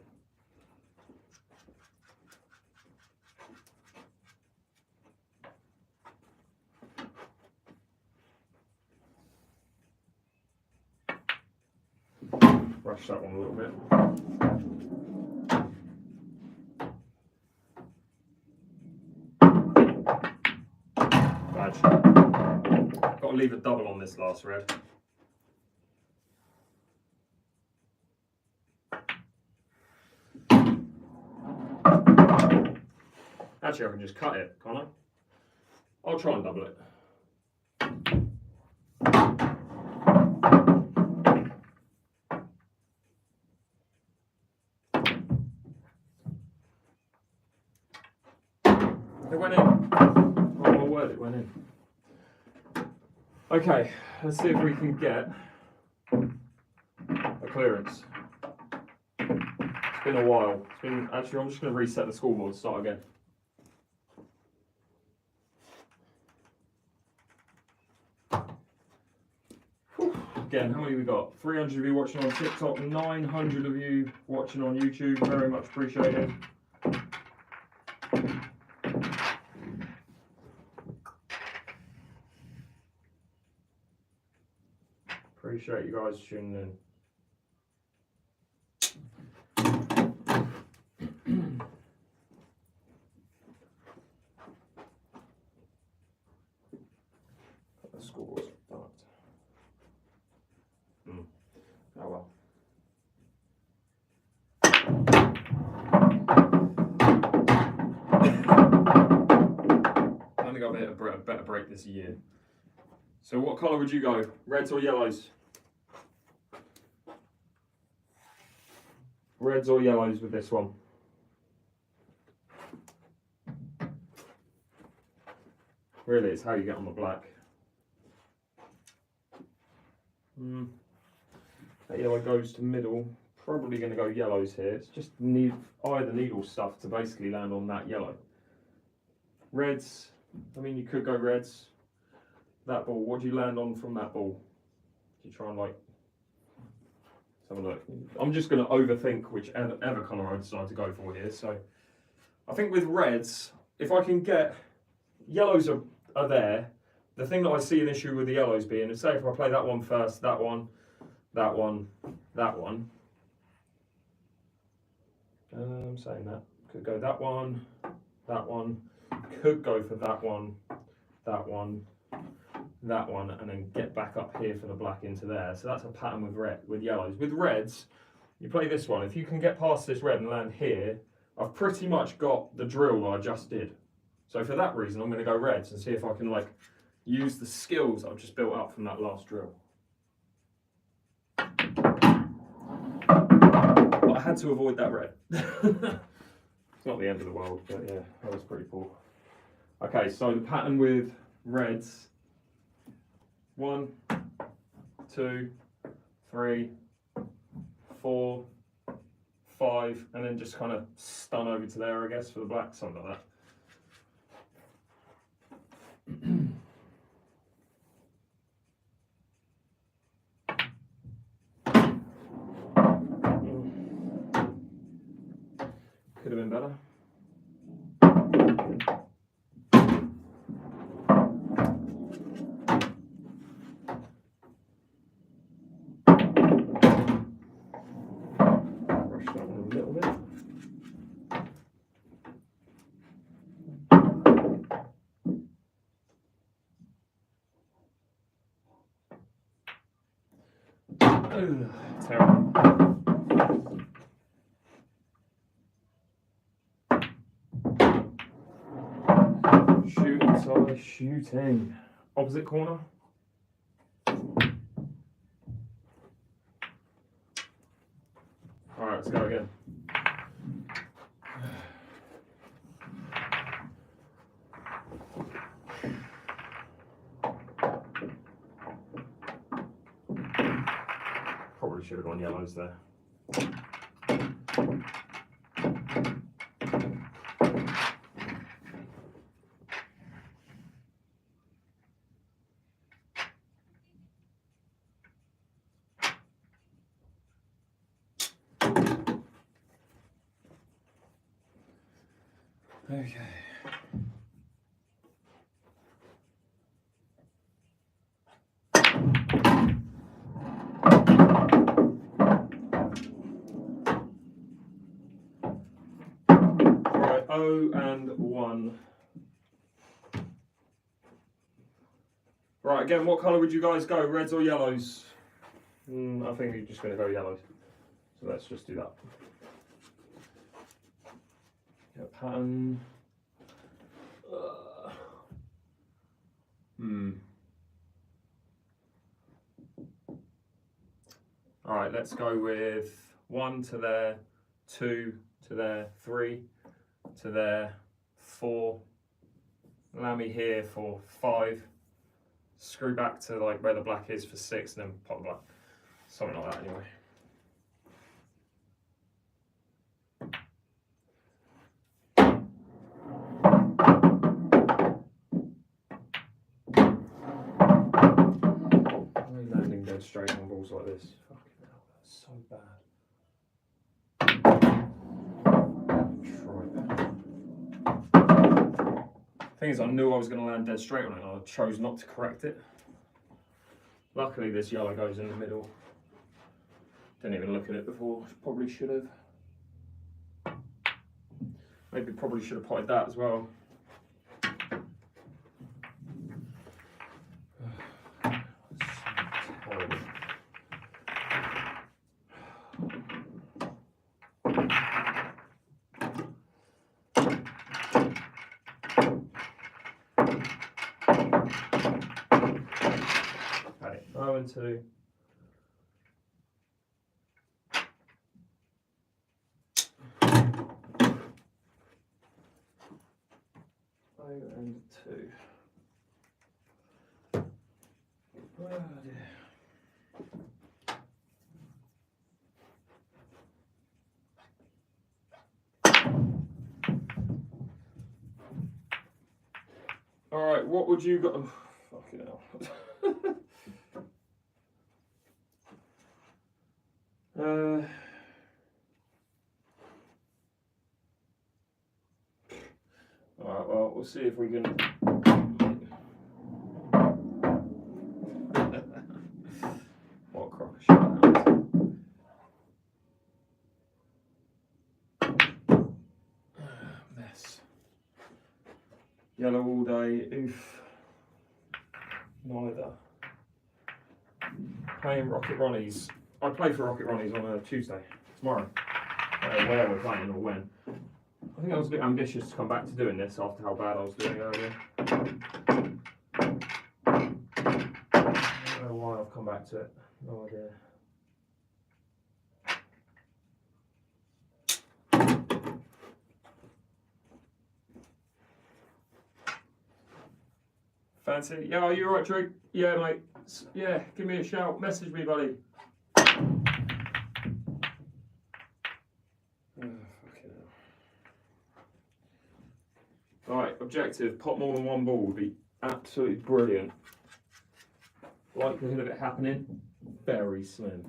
Rush that one a little bit. Got to leave a double on this last red. Actually, I can just cut it, can't I? I'll try and double it. It went in. Oh my word, it went in. Okay, let's see if we can get a clearance. It's been a while. Actually, I'm just going to reset the scoreboard and start again. Again, how many we got? 300 of you watching on TikTok, 900 of you watching on YouTube. Very much appreciated. Appreciate you guys tuning in. The scoreboard's fucked. Oh well. I only got a better break this year. So what colour would you go? Reds or yellows? Reds or yellows with this one? Really, it's how you get on the black. That yellow goes to middle. Probably going to go yellows here. It's just either needle stuff to basically land on that yellow. Reds, I mean, you could go reds. That ball, what do you land on from that ball? Do you try and like, let's have a look. I'm just going to overthink whichever colour I decide to go for here. So I think with reds, if I can get, yellows are there. The thing that I see an issue with the yellows being, say if I play that one first, that one, that one, that one. I'm saying that. Could go that one, could go for that one, that one, that one, and then get back up here for the black into there. So that's a pattern with yellows. With reds, you play this one. If you can get past this red and land here, I've pretty much got the drill that I just did. So for that reason, I'm going to go reds and see if I can like use the skills I've just built up from that last drill. had to avoid that red. It's not the end of the world, but yeah, that was pretty poor. Okay, so the pattern with reds, 1, 2, 3, 4, 5, and then just kind of stun over to there, I guess, for the black, something like that. Could have been better. Brush that one a little bit. Terrible. Shooting. Opposite corner. Alright, let's go again. Probably should have gone yellows there. Okay. Right, 0 and 1. Right, again, what colour would you guys go, reds or yellows? I think you're just going to go yellows. So let's just do that. Pattern. All right, let's go with 1 to there, 2 to there, 3 to there, 4. Allow me here for 5. Screw back to like where the black is for 6, and then pop the black. Something like that, anyway. Landing dead straight on balls like this. Fucking hell, that's so bad. Thing is, I knew I was going to land dead straight on it, and I chose not to correct it. Luckily, this yellow goes in the middle. Didn't even look at it before. Probably should have. Maybe probably should have potted that as well. Okay, 0 and 2. And 2. Oh dear. All right, what would you go? Oh, fucking hell. All right, well, we'll see if we can. What a crock of shit that was. Mess. Yellow all day, oof. Neither. Playing Rocket Ronnies. I play for Rocket Ronnies on a Tuesday, tomorrow. Where we're playing or when. I think I was a bit ambitious to come back to doing this after how bad I was doing earlier. I don't know why I've come back to it. No idea. Fancy? Yeah, are you alright, Drake? Yeah, mate. Yeah, give me a shout. Message me, buddy. Right, objective, pop more than one ball would be absolutely brilliant. Likelihood of it happening, very slim.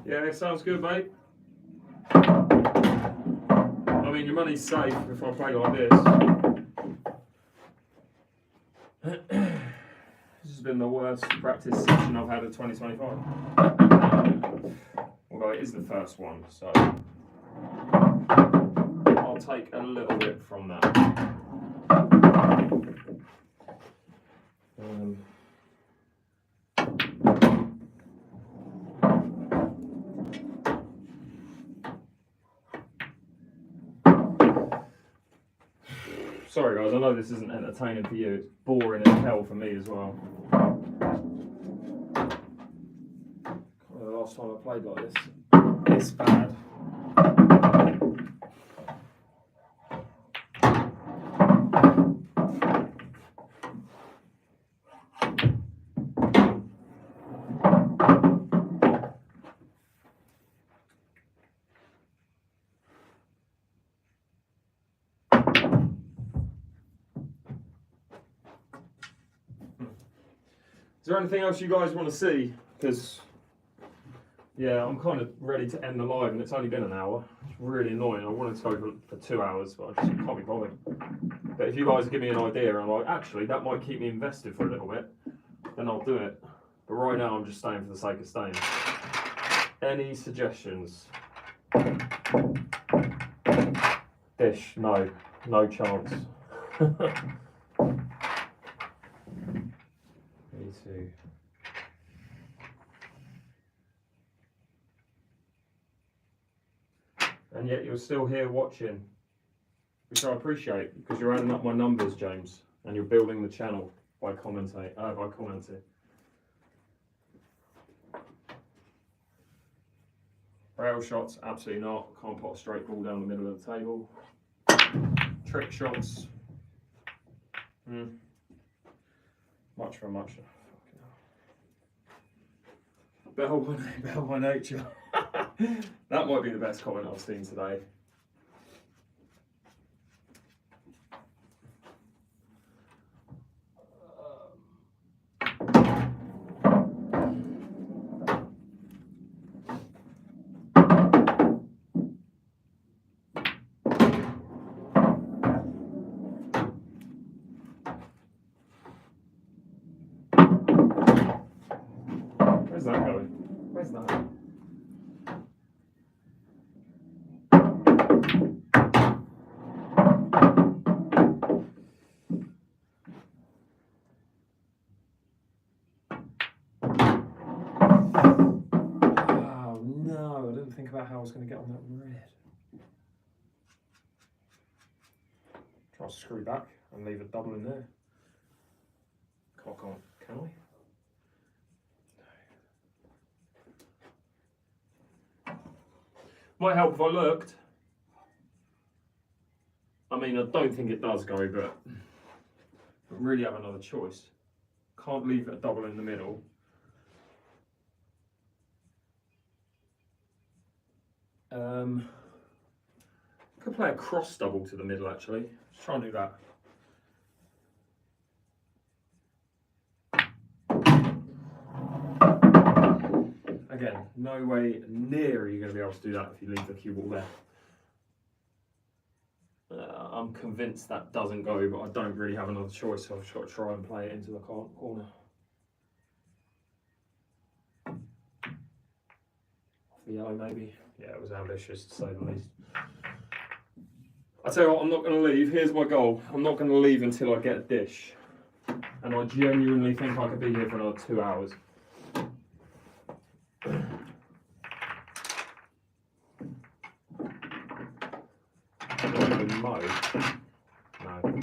Yeah, sounds good, mate. I mean, your money's safe if I play like this. This has been the worst practice session I've had in 2025. Although it is the first one, so I'll take a little bit from that. Sorry guys, I know this isn't entertaining for you, it's boring as hell for me as well. The last time I played like this bad. Is there anything else you guys want to see? Because, yeah, I'm kind of ready to end the live and it's only been an hour. It's really annoying. I wanted to go for 2 hours, but I just can't be bothered. But if you guys give me an idea and I'm like, actually, that might keep me invested for a little bit, then I'll do it. But right now, I'm just staying for the sake of staying. Any suggestions? Dish, no. No chance. Me too. And yet you're still here watching, which I appreciate because you're adding up my numbers, James, and you're building the channel by commenting. Rail shots, absolutely not. Can't put a straight ball down the middle of the table. Trick shots. Much for much. Bell by nature. That might be the best comment I've seen today. Where's that going? Where's that? Oh no, I didn't think about how I was going to get on that red. Try to screw back and leave a double in there. Can't, can I? Might help if I looked. I mean, I don't think it does go, but I don't really have another choice. Can't leave it a double in the middle. Could play a cross double to the middle actually. Let's try and do that. Again, no way near you're going to be able to do that if you leave the cue ball there. I'm convinced that doesn't go, but I don't really have another choice, so I've just got to try and play it into the corner. Off the yellow maybe. Yeah, it was ambitious to say the least. I tell you what, I'm not going to leave. Here's my goal. I'm not going to leave until I get a dish. And I genuinely think I could be here for another 2 hours. I don't even mow. No.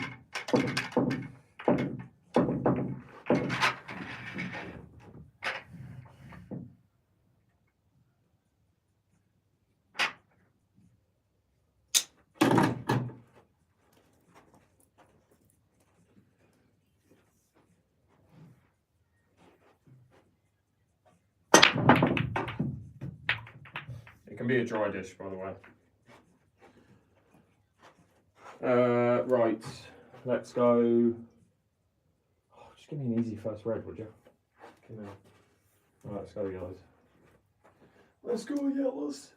It can be a dry dish, by the way. Right, let's go. Oh, just give me an easy first red, would you? Come on. Right, let's go, yellows. Let's go, yellows.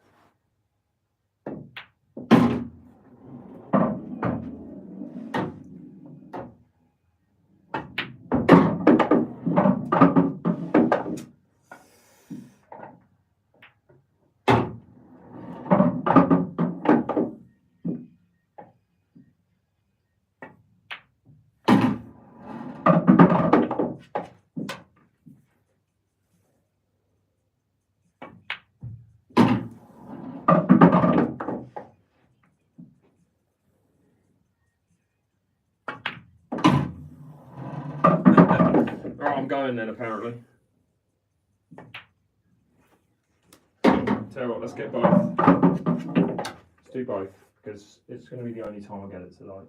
I'm going then, apparently. Tell you what, let's get both. Let's do both, because it's going to be the only time I get it to light.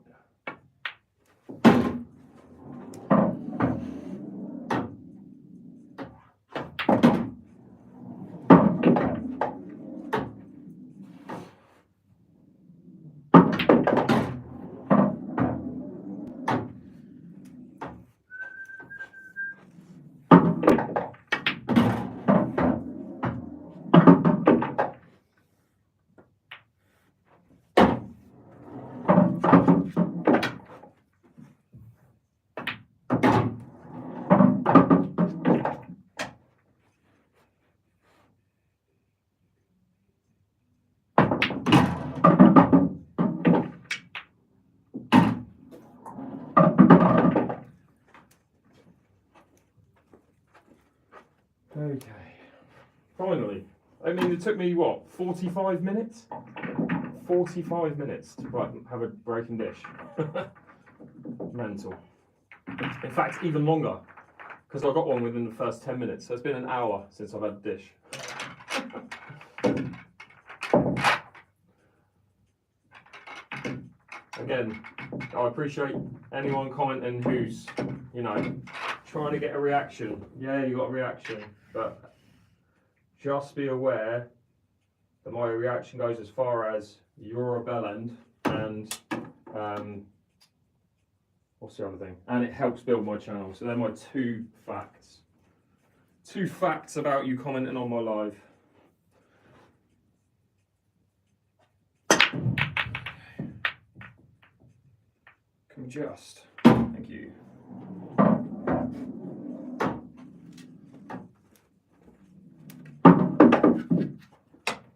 Okay, finally. I mean, it took me, what, 45 minutes? 45 minutes to have a breaking dish. Mental. In fact, even longer, because I got one within the first 10 minutes. So it's been an hour since I've had a dish. Again, I appreciate anyone commenting who's, you know, trying to get a reaction. Yeah, you got a reaction, but just be aware that my reaction goes as far as you're a bellend and what's the other thing? And it helps build my channel. So they're my two facts. Two facts about you commenting on my live. Can we just? Thank you.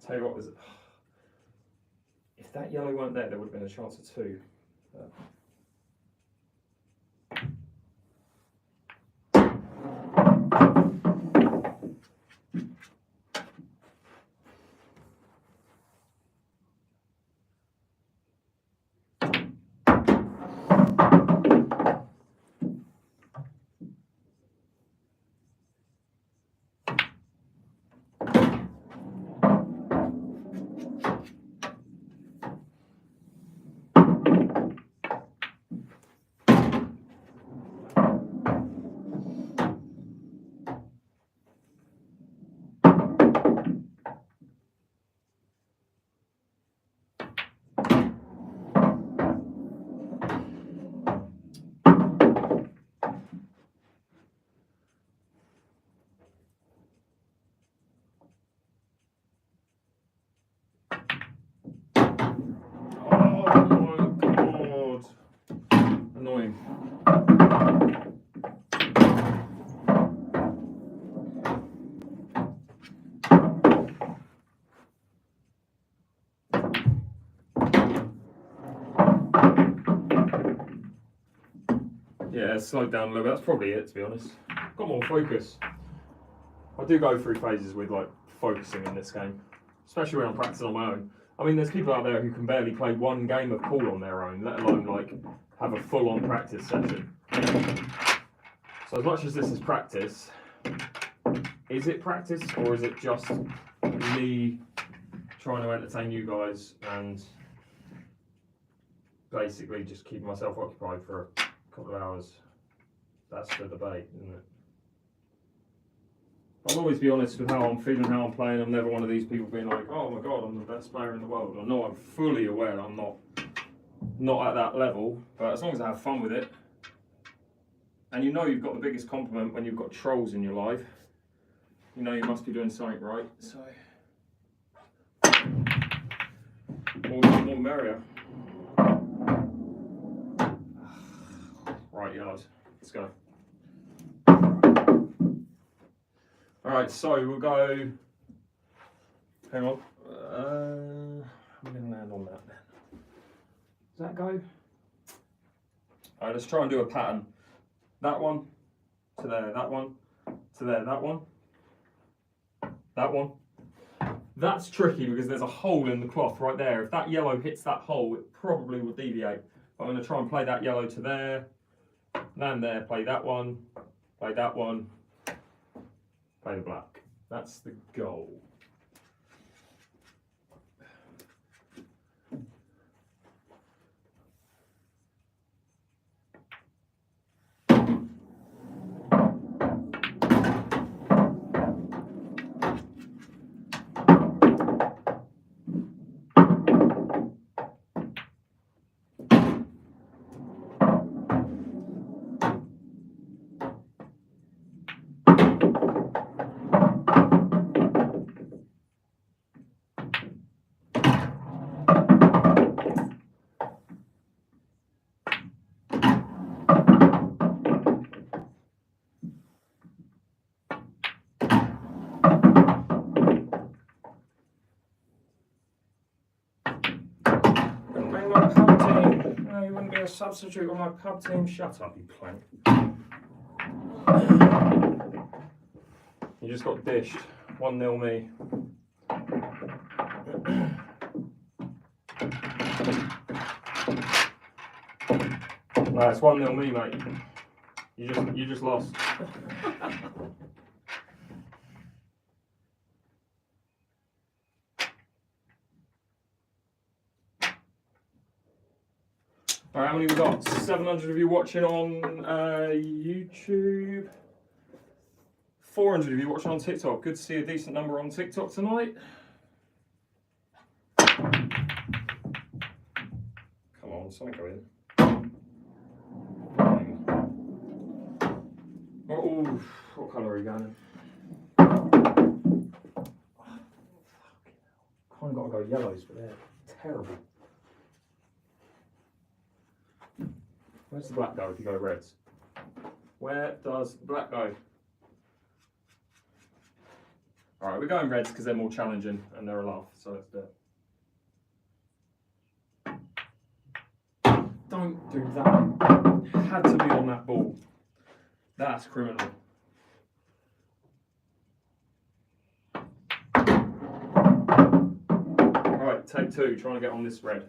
Tell you what, if that yellow weren't there, there would have been a chance of two. But annoying. Yeah, it's slowed down a little bit. That's probably it, to be honest. Got more focus. I do go through phases with like focusing in this game, especially when I'm practicing on my own. I mean, there's people out there who can barely play one game of pool on their own, let alone like have a full-on practice session. So as much as this is practice, is it practice or is it just me trying to entertain you guys and basically just keeping myself occupied for a couple of hours? That's the debate, isn't it? I'll always be honest with how I'm feeling, how I'm playing. I'm never one of these people being like, oh my god, I'm the best player in the world. I know I'm fully aware I'm not at that level, but as long as I have fun with it. And you know you've got the biggest compliment when you've got trolls in your life. You know you must be doing something right. So, more merrier. Right, yellows. Let's go. Alright, so we'll go. Hang on. I'm going to land on that then. Does that go? Alright, let's try and do a pattern. That one, to there, that one, to there, that one, that one. That's tricky because there's a hole in the cloth right there. If that yellow hits that hole, it probably will deviate. But I'm going to try and play that yellow to there, land there, play that one, play that one, play the black. That's the goal. A substitute on my pub team. Shut up, you plank. You just got dished. 1-0 me. No, it's 1-0 me, mate. You just lost. Alright, how many we got? 700 of you watching on YouTube. 400 of you watching on TikTok. Good to see a decent number on TikTok tonight. Come on, something go in. Oh, what colour are you going in? Oh, kind of got to go yellows, but they're terrible. Where's the black go if you go reds? Where does the black go? Alright, we're going reds because they're more challenging and they're a laugh, so let's do it. Don't do that. Had to be on that ball. That's criminal. Alright, take two, trying to get on this red.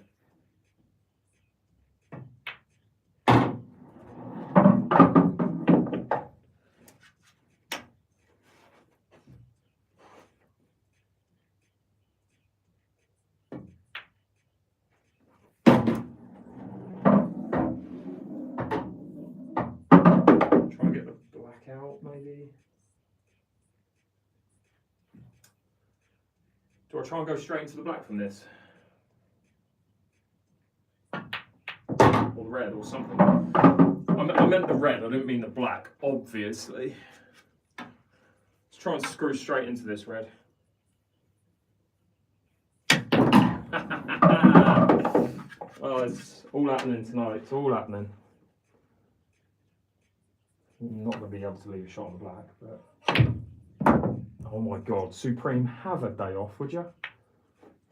Maybe. Do I try and go straight into the black from this? Or the red or something? I meant the red, I didn't mean the black, obviously. Let's try and screw straight into this red. Well, it's all happening tonight, it's all happening. I'm not going to be able to leave a shot on the black, but oh my god, Supreme, have a day off, would you?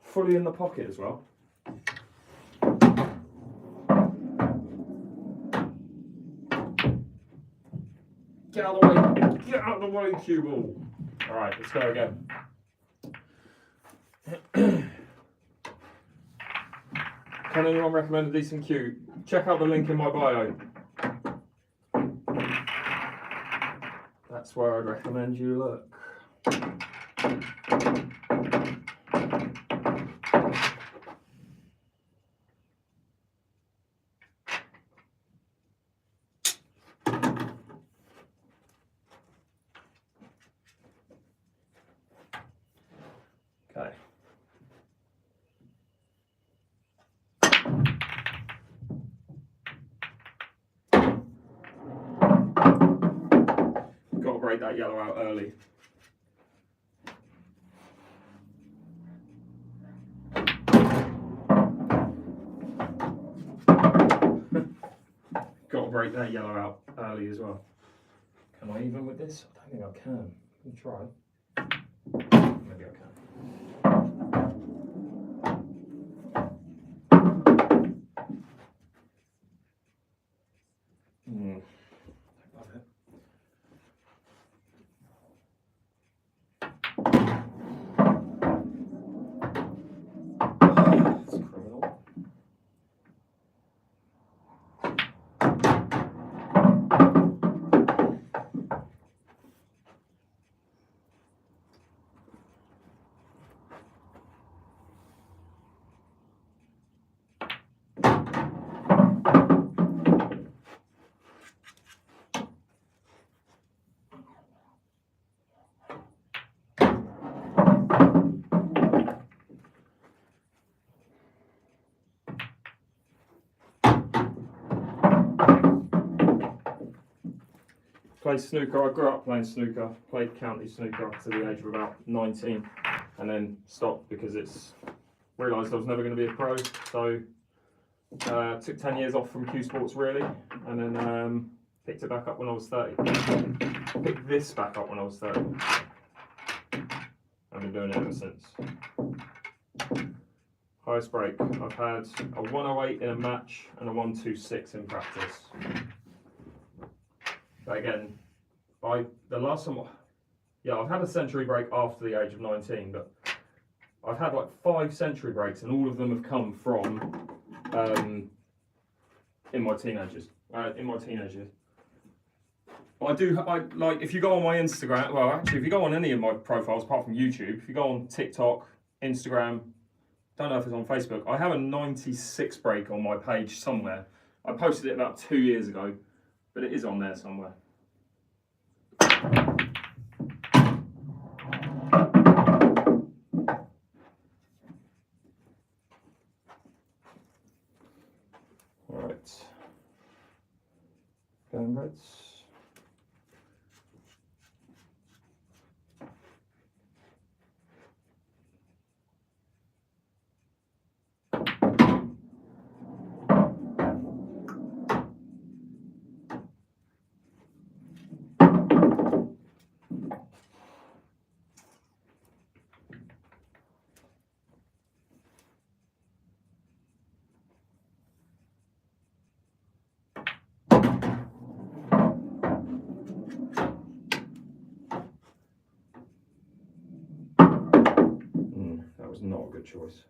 Fully in the pocket as well. Get out of the way. Get out of the way, cue ball. All right, let's go again. Can anyone recommend a decent cue? Check out the link in my bio. That's where I'd recommend you look. Okay. Got to break that yellow out early. Got to break that yellow out early as well. Can I even with this? I don't think I can. Let me try. Maybe I can. Played snooker. I grew up playing snooker. Played county snooker up to the age of about 19, and then stopped because realised I was never going to be a pro. So took 10 years off from Q Sports really, and then picked it back up when I was 30. Picked this back up when I was 30. I've been doing it ever since. Highest break. I've had a 108 in a match and a 126 in practice. But again, the last time, I've had a century break after the age of 19, but I've had like 5 century breaks, and all of them have come from in my teenagers. Like if you go on my Instagram, well, actually, if you go on any of my profiles apart from YouTube, if you go on TikTok, Instagram, don't know if it's on Facebook, I have a 96 break on my page somewhere. I posted it about 2 years ago, but it is on there somewhere. All right. Going reds. That was not a good choice.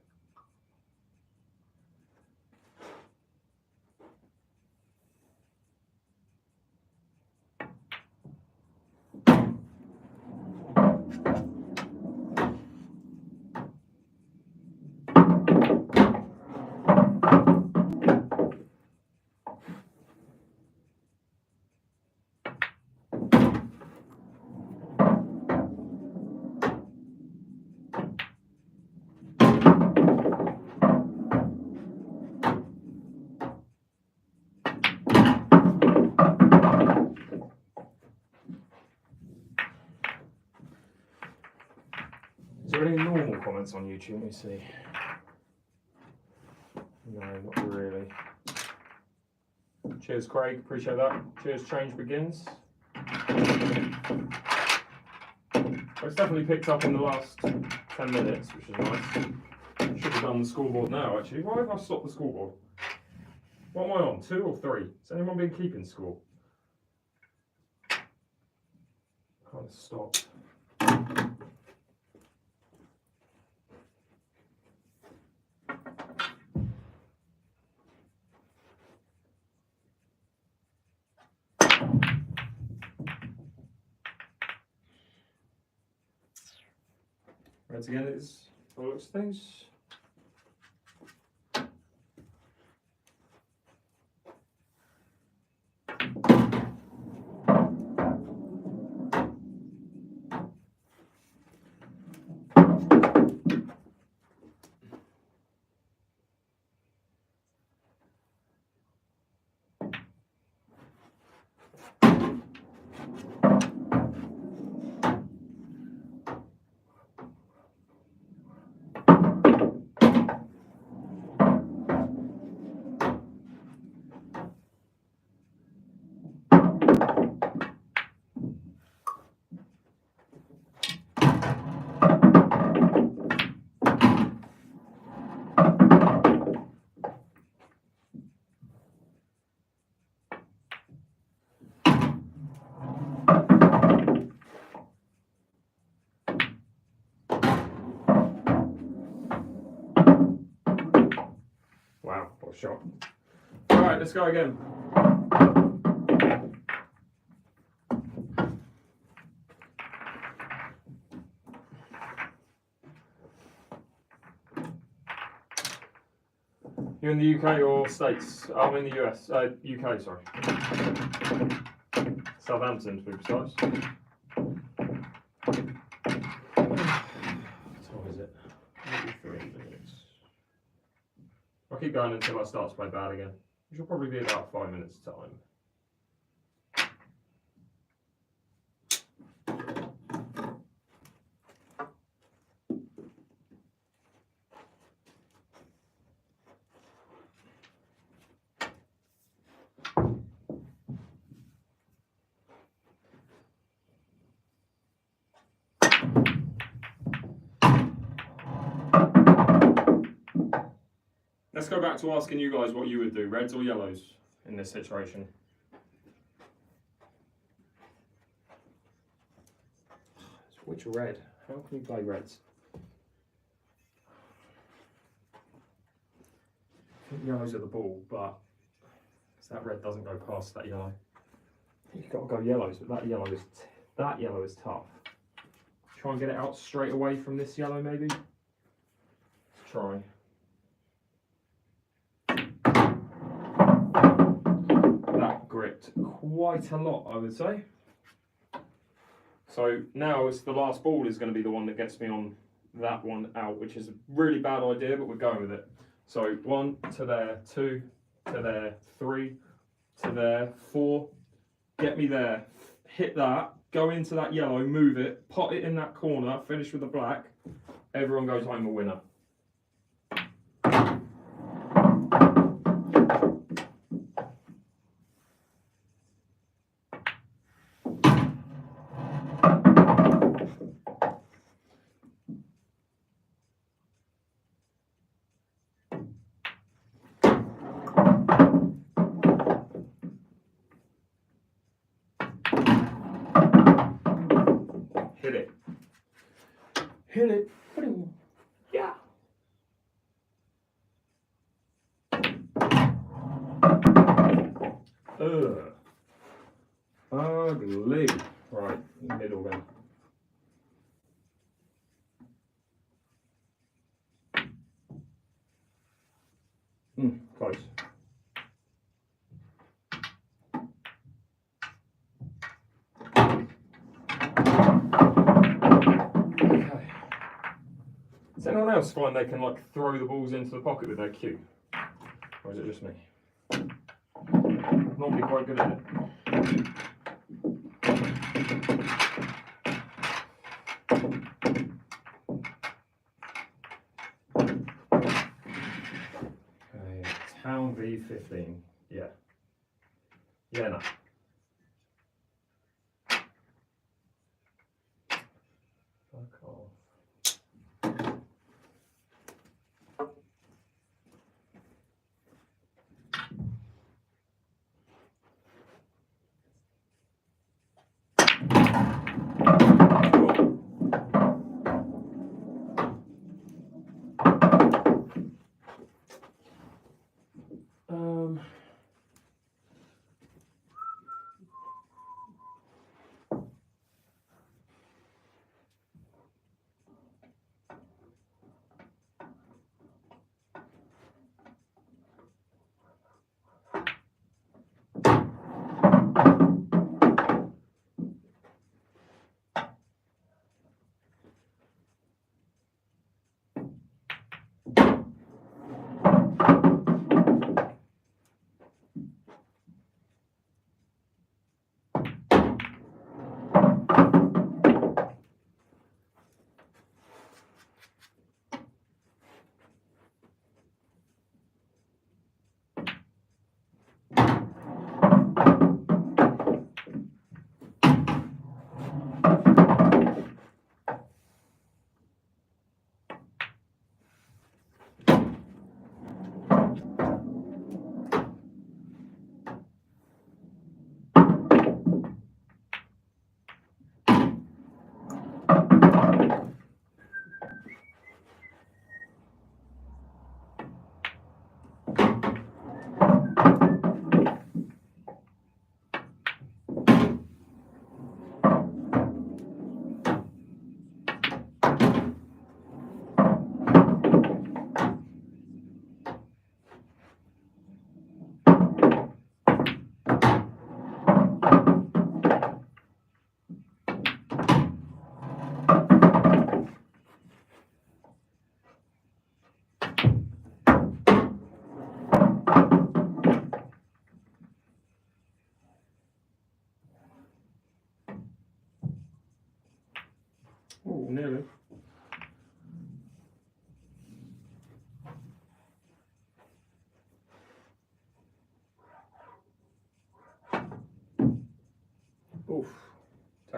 Is there any normal comments on YouTube? Let me see. No, not really. Cheers, Craig. Appreciate that. Cheers, change begins. It's definitely picked up in the last 10 minutes, which is nice. Should have done the scoreboard now, actually. Why have I stopped the scoreboard? What am I on? 2 or 3? Has anyone been keeping score? Let's stop. Reds again is all looks things. Wow, what a shot. Alright, let's go again. You're in the UK or States? I'm in the US, UK, sorry. Southampton to be precise. What is it? 83 minutes. I'll keep going until I start to play bad again, which will probably be about 5 minutes time. Let's go back to asking you guys what you would do, reds or yellows in this situation. Which red? How can you play reds? I think yellows are the ball, but that red doesn't go past that yellow. You've got to go yellows, but that yellow is tough. Try and get it out straight away from this yellow, maybe. Let's try. That gripped quite a lot, I would say. So now it's the last ball is going to be the one that gets me on that one out, which is a really bad idea, but we're going with it. So 1 to there, 2 to there, 3 to there, 4. Get me there. Hit that. Go into that yellow. Move it. Pot it in that corner. Finish with the black. Everyone goes home a winner. Hit it. Hit it. Yeah. Ugly. Right, middle then. Close. Does anyone else find they can like throw the balls into the pocket with their cue? Or is it just me? Normally quite good at it. Okay, Town V15. Yeah. Yeah, no. Fuck off.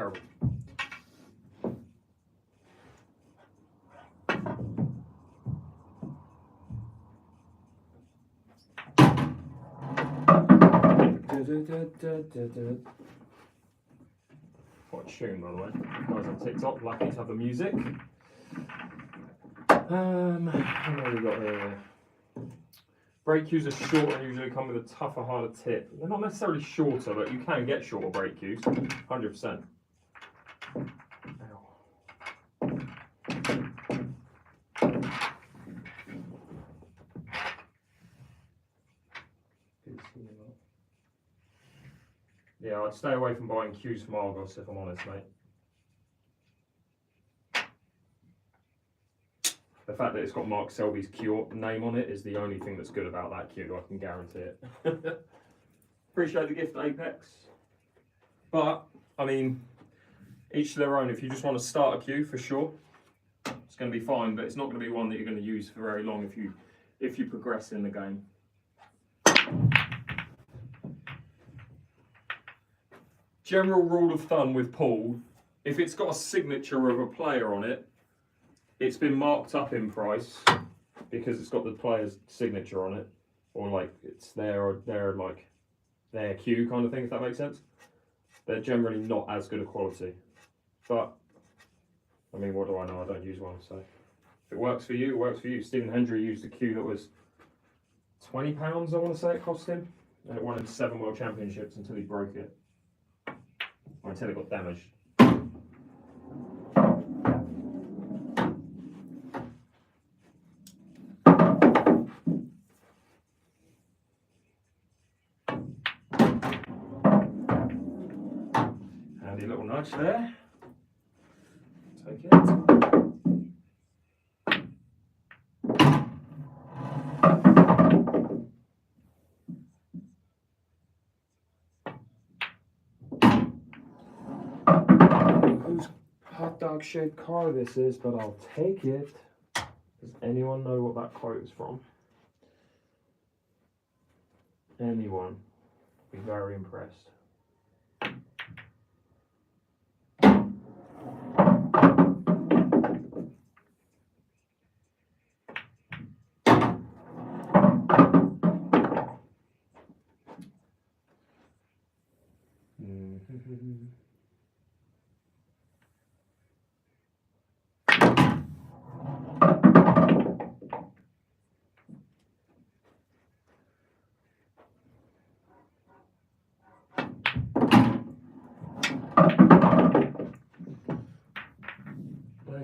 Terrible. What a tune, by the way. Guys on TikTok, lucky to have the music. What have we got here? Brake cues are shorter and usually come with a tougher, harder tip. They're not necessarily shorter, but you can get shorter brake cues, 100%. Yeah, I'd stay away from buying cues from Argos if I'm honest, mate. The fact that it's got Mark Selby's Q name on it is the only thing that's good about that cue, I can guarantee it. Appreciate the gift, Apex. But, I mean, each to their own. If you just want to start a cue, for sure, it's going to be fine, but it's not going to be one that you're going to use for very long if you progress in the game. General rule of thumb with pool, if it's got a signature of a player on it, it's been marked up in price because it's got the player's signature on it, or like it's their cue kind of thing, if that makes sense. They're generally not as good a quality. But, I mean, what do I know? I don't use one, so if it works for you, it works for you. Stephen Hendry used a cue that was £20, I want to say it cost him, and it won him 7 World Championships until he broke it. Or until it got damaged. Handy little nudge there. Take it. Whose hot dog shaped car this is, but I'll take it. Does anyone know what that quote is from? Anyone? Be very impressed.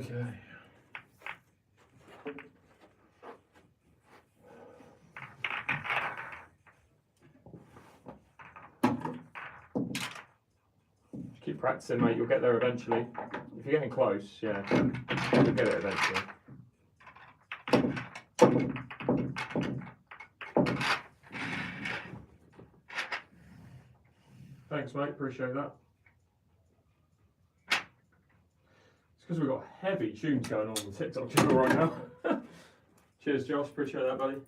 Okay. Just keep practicing, mate. You'll get there eventually. If you're getting close, yeah, you'll get it eventually. Thanks, mate. Appreciate that. Because we've got heavy tunes going on the TikTok channel right now. Cheers, Josh. Appreciate that, buddy. If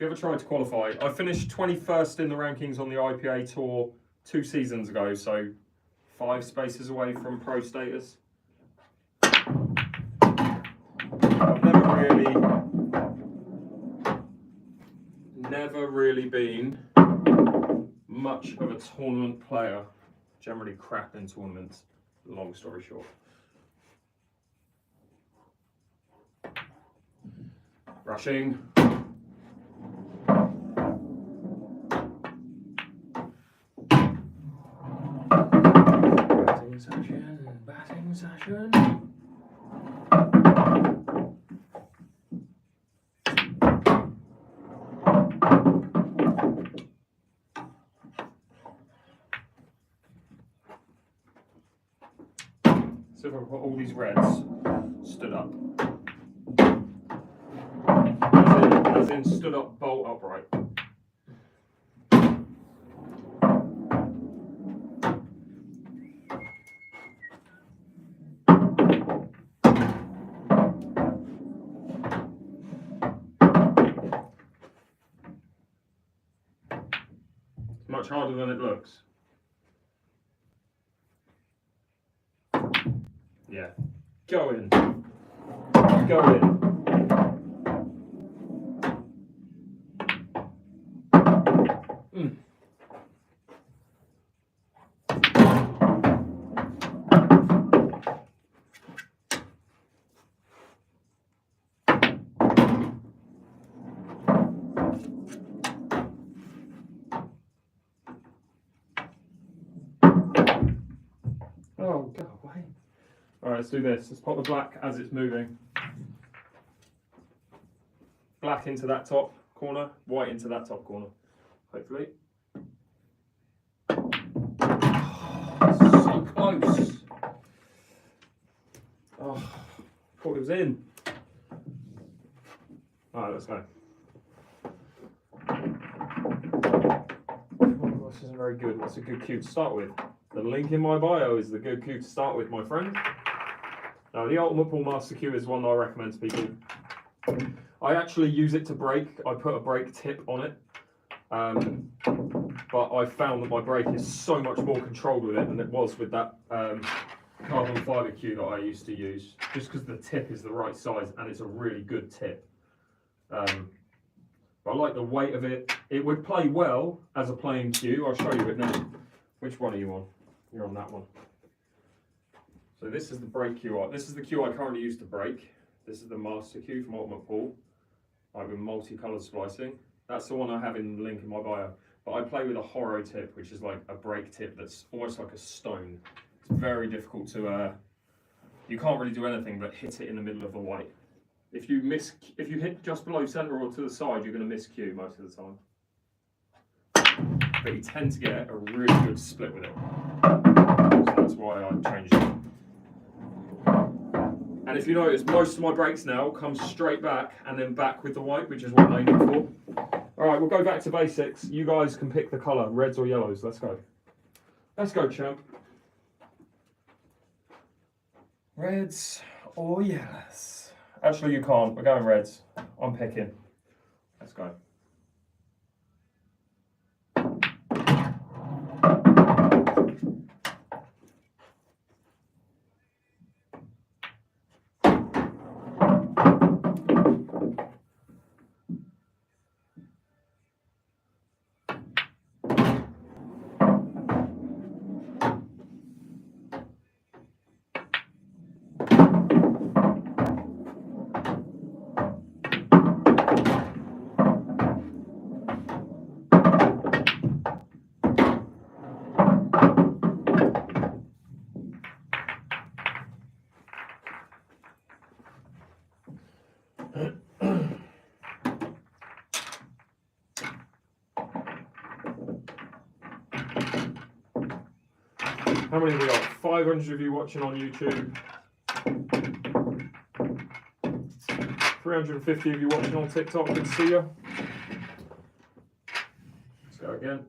you ever tried to qualify, I finished 21st in the rankings on the IPA Tour 2 seasons ago, so 5 spaces away from pro status. I've never really been much of a tournament player. Generally crap in tournaments, long story short. Rushing. Batting session. So if I put all these reds stood up. As in stood up bolt upright. Much harder than it looks. Yeah. Go in. Go in. Oh, go away. Alright, let's do this. Let's pop the black as it's moving. Black into that top corner, white into that top corner, hopefully. So close. Oh, thought it was in. Alright, let's go. Oh, this isn't very good. What's a good cue to start with? The link in my bio is the good cue to start with, my friend. Now, the Ultimate Pool Master Cue is one that I recommend to people. I actually use it to brake. I put a brake tip on it. But I found that my brake is so much more controlled with it than it was with that carbon fibre cue that I used to use. Just because the tip is the right size and it's a really good tip. But I like the weight of it. It would play well as a playing cue. I'll show you it now. Which one are you on? You're on that one. So this is the brake cue. This is the cue I currently use to brake. This is the master cue from Ultimate Pool, like with multicoloured splicing. That's the one I have in the link in my bio. But I play with a Horo tip, which is like a brake tip that's almost like a stone. It's very difficult to, you can't really do anything but hit it in the middle of the white. If you hit just below centre or to the side, you're going to miss cue most of the time. But you tend to get a really good split with it. So that's why I changed it. And if you notice, most of my brakes now come straight back and then back with the white, which is what I'm aiming for. Alright, we'll go back to basics. You guys can pick the colour, reds or yellows. Let's go. Let's go, champ. Reds or yellows? Actually, you can't. We're going reds. I'm picking. Let's go. How many have we got? 500 of you watching on YouTube. 350 of you watching on TikTok. Good to see you. Let's go again.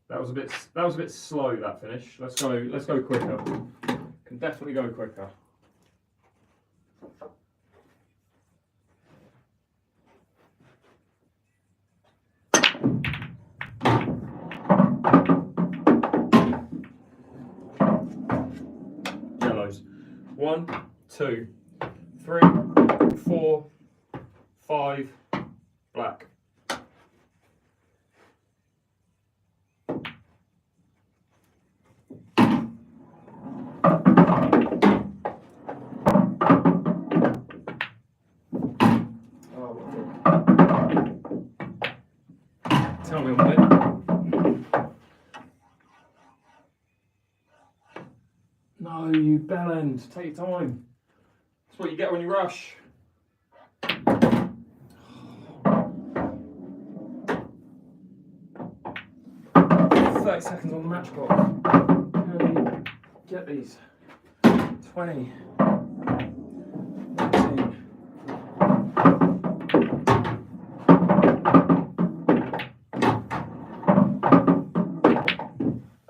That was a bit slow, that finish. Let's go quicker. Can definitely go quicker. Yellows. 1, 2, 3, 4, 5, black. Tell me what it. No, you bell end. Take your time. That's what you get when you rush. 30 seconds on the match clock. And get these. 20. 19.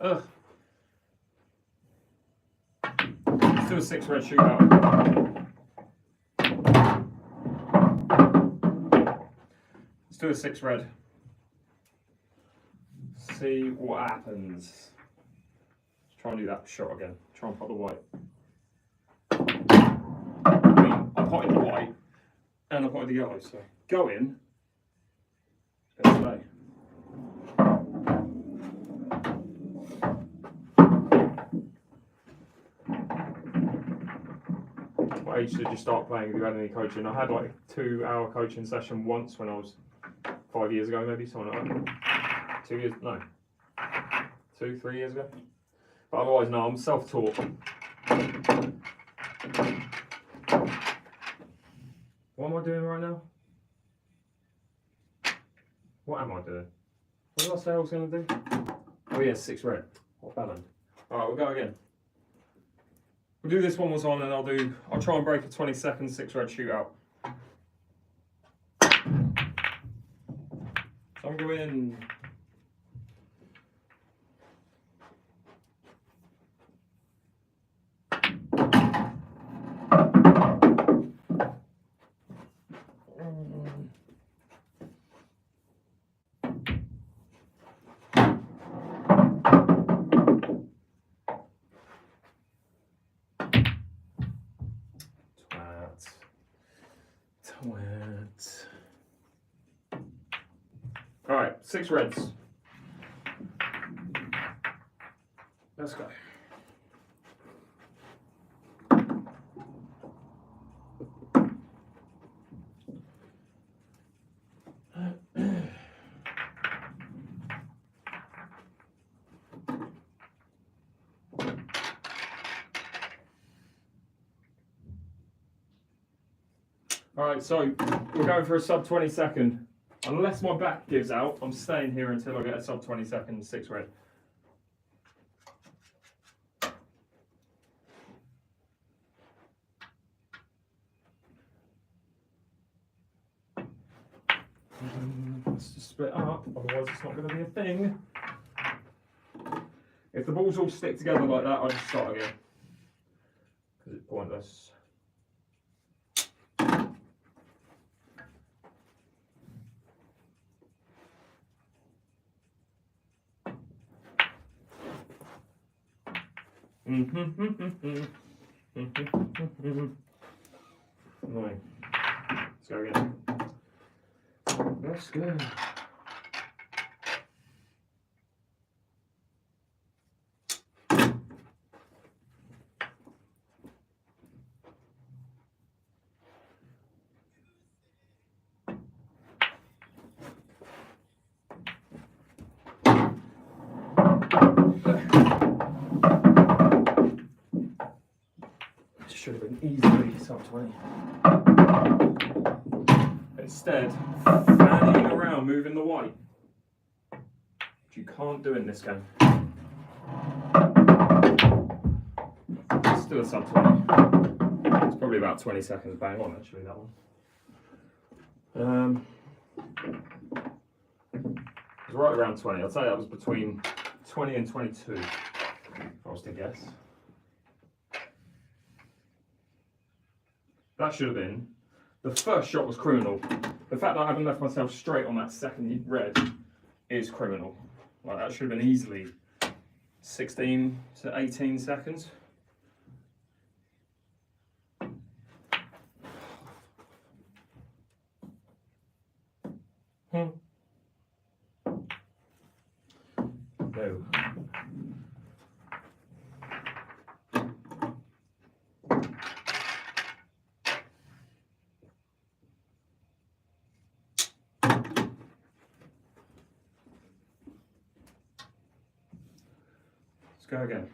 Ugh. Let's do a 6 red shootout. Let's do a 6 red. See what happens. Try and do that shot again. Try and pot the white. I mean, I potted the white and I potted the yellow, so go in. Let's play. What age did you start playing? Have you had any coaching? I had like a 2-hour coaching session once when I was 5 years ago, maybe, something like that. 2 years, no, 2-3 years ago. But otherwise, no, I'm self-taught. What am I doing right now? What am I doing? What did I say I was going to do? Oh yeah, 6 red. What ballad? Alright, we'll go again. We'll do this one more time and I'll try and break a 20-second 6 red shootout. So I'm going. Alright, 6 reds. Let's go. Alright, so we're going for a sub 20 second. Unless my back gives out, I'm staying here until I get a sub 20 second 6 red. Let's just split up, otherwise it's not going to be a thing. If the balls all stick together like that, I'll just start again. Because it's pointless. Annoying. Let's go again. Let's go. Should have been easily sub 20. Instead, fanning around, moving the white, which you can't do in this game. Still a sub 20. It's probably about 20 seconds bang on, actually, that one. It was right around 20. I'd say that was between 20 and 22, if I was to guess. That should have been. The first shot was criminal. The fact that I haven't left myself straight on that second red is criminal. Like, that should have been easily 16 to 18 seconds. No. Let's go again.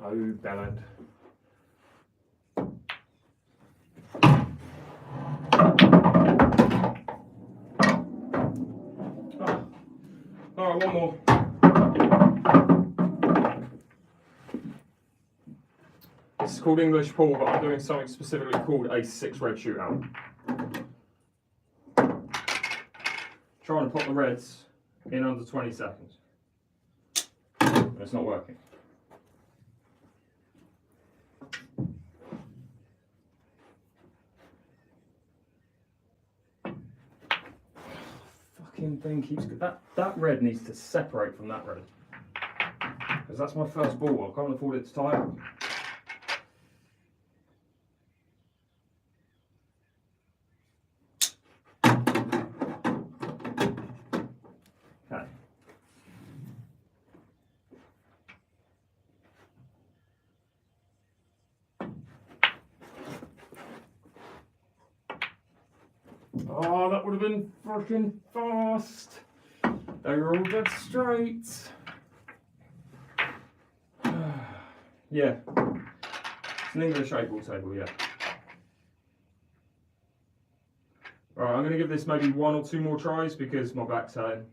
Oh, bellend. Alright, one more. This is called English pool, but I'm doing something specifically called a 6 red shootout. Trying to pop the reds in under 20 seconds. But it's not working. Fucking thing keeps that red needs to separate from that red. Because that's my first ball. I can't afford it to tie up. Okay. Oh, that would have been freaking fast. They were all dead straight. Yeah. It's an English 8-ball table, yeah. Alright, I'm going to give this maybe 1 or 2 more tries because my back's hurting.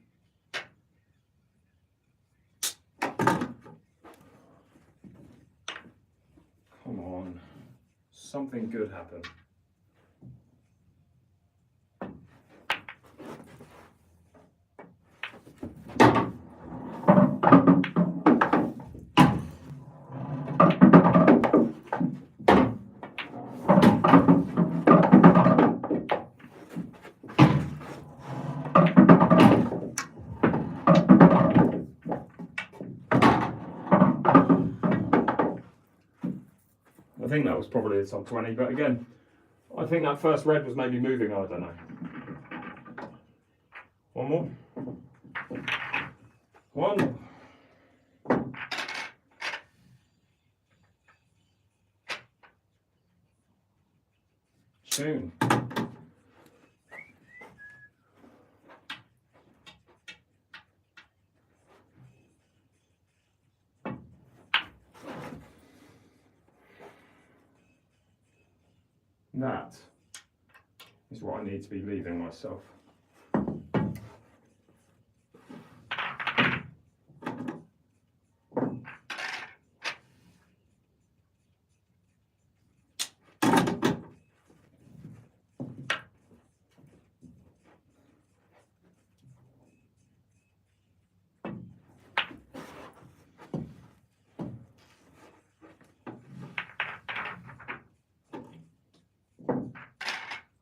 Come on. Something good happened. I think that was probably a top 20, but again, I think that first red was maybe moving, I don't know. One more. One. Tune. That is what I need to be leaving myself.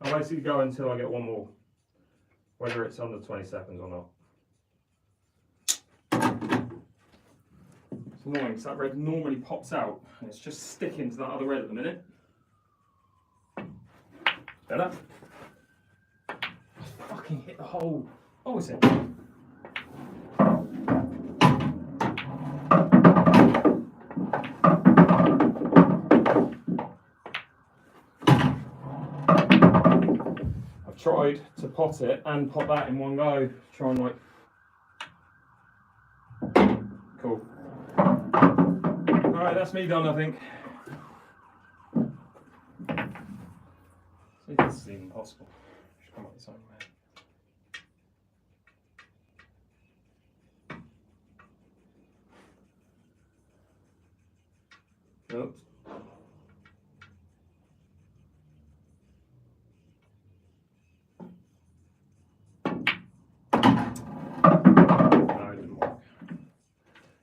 I'll basically go until I get one more, whether it's under 20 seconds or not. It's annoying because that red normally pops out and it's just sticking to that other red at the minute. Better? I fucking hit the hole. Oh, is it? Tried to pot it and pot that in one go. Try and like. Cool. Alright, that's me done, I think. See if this is even possible. Should come up the same way. Oops.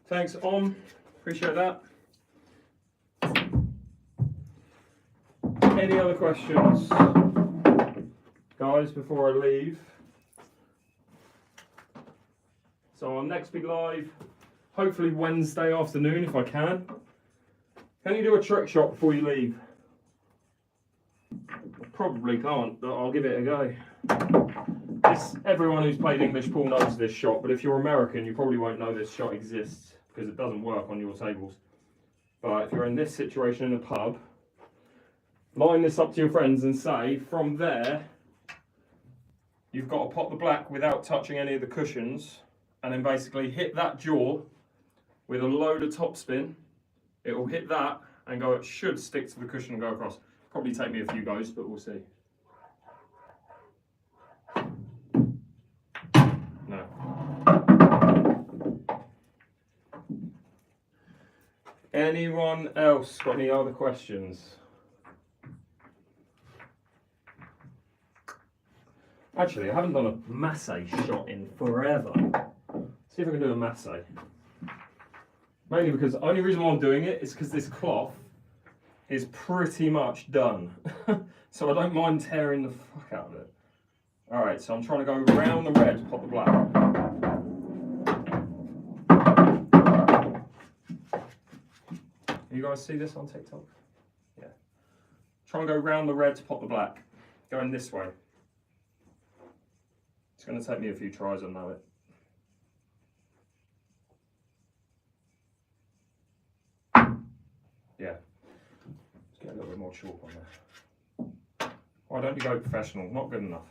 Thanks, Om. Appreciate that. Any other questions, guys, before I leave? So I'll next be live, hopefully Wednesday afternoon if I can. Can you do a trick shot before you leave? I probably can't, but I'll give it a go. Everyone who's played English pool knows this shot, but if you're American, you probably won't know this shot exists because it doesn't work on your tables. But if you're in this situation in a pub, line this up to your friends and say, from there, you've got to pop the black without touching any of the cushions, and then basically hit that jaw with a load of topspin. It will hit that and go, it should stick to the cushion and go across. Probably take me a few goes, but we'll see. No. Anyone else got any other questions? Actually, I haven't done a massage shot in forever. See if I can do a massage. Mainly because the only reason why I'm doing it is because this cloth is pretty much done. So I don't mind tearing the fuck out of it. Alright, so I'm trying to go round the red, pop the black. You guys see this on TikTok? Yeah. Try and go round the red to pop the black. Going this way. It's going to take me a few tries, I know it. Yeah. Let's get a little bit more chalk on there. Why don't you go professional? Not good enough.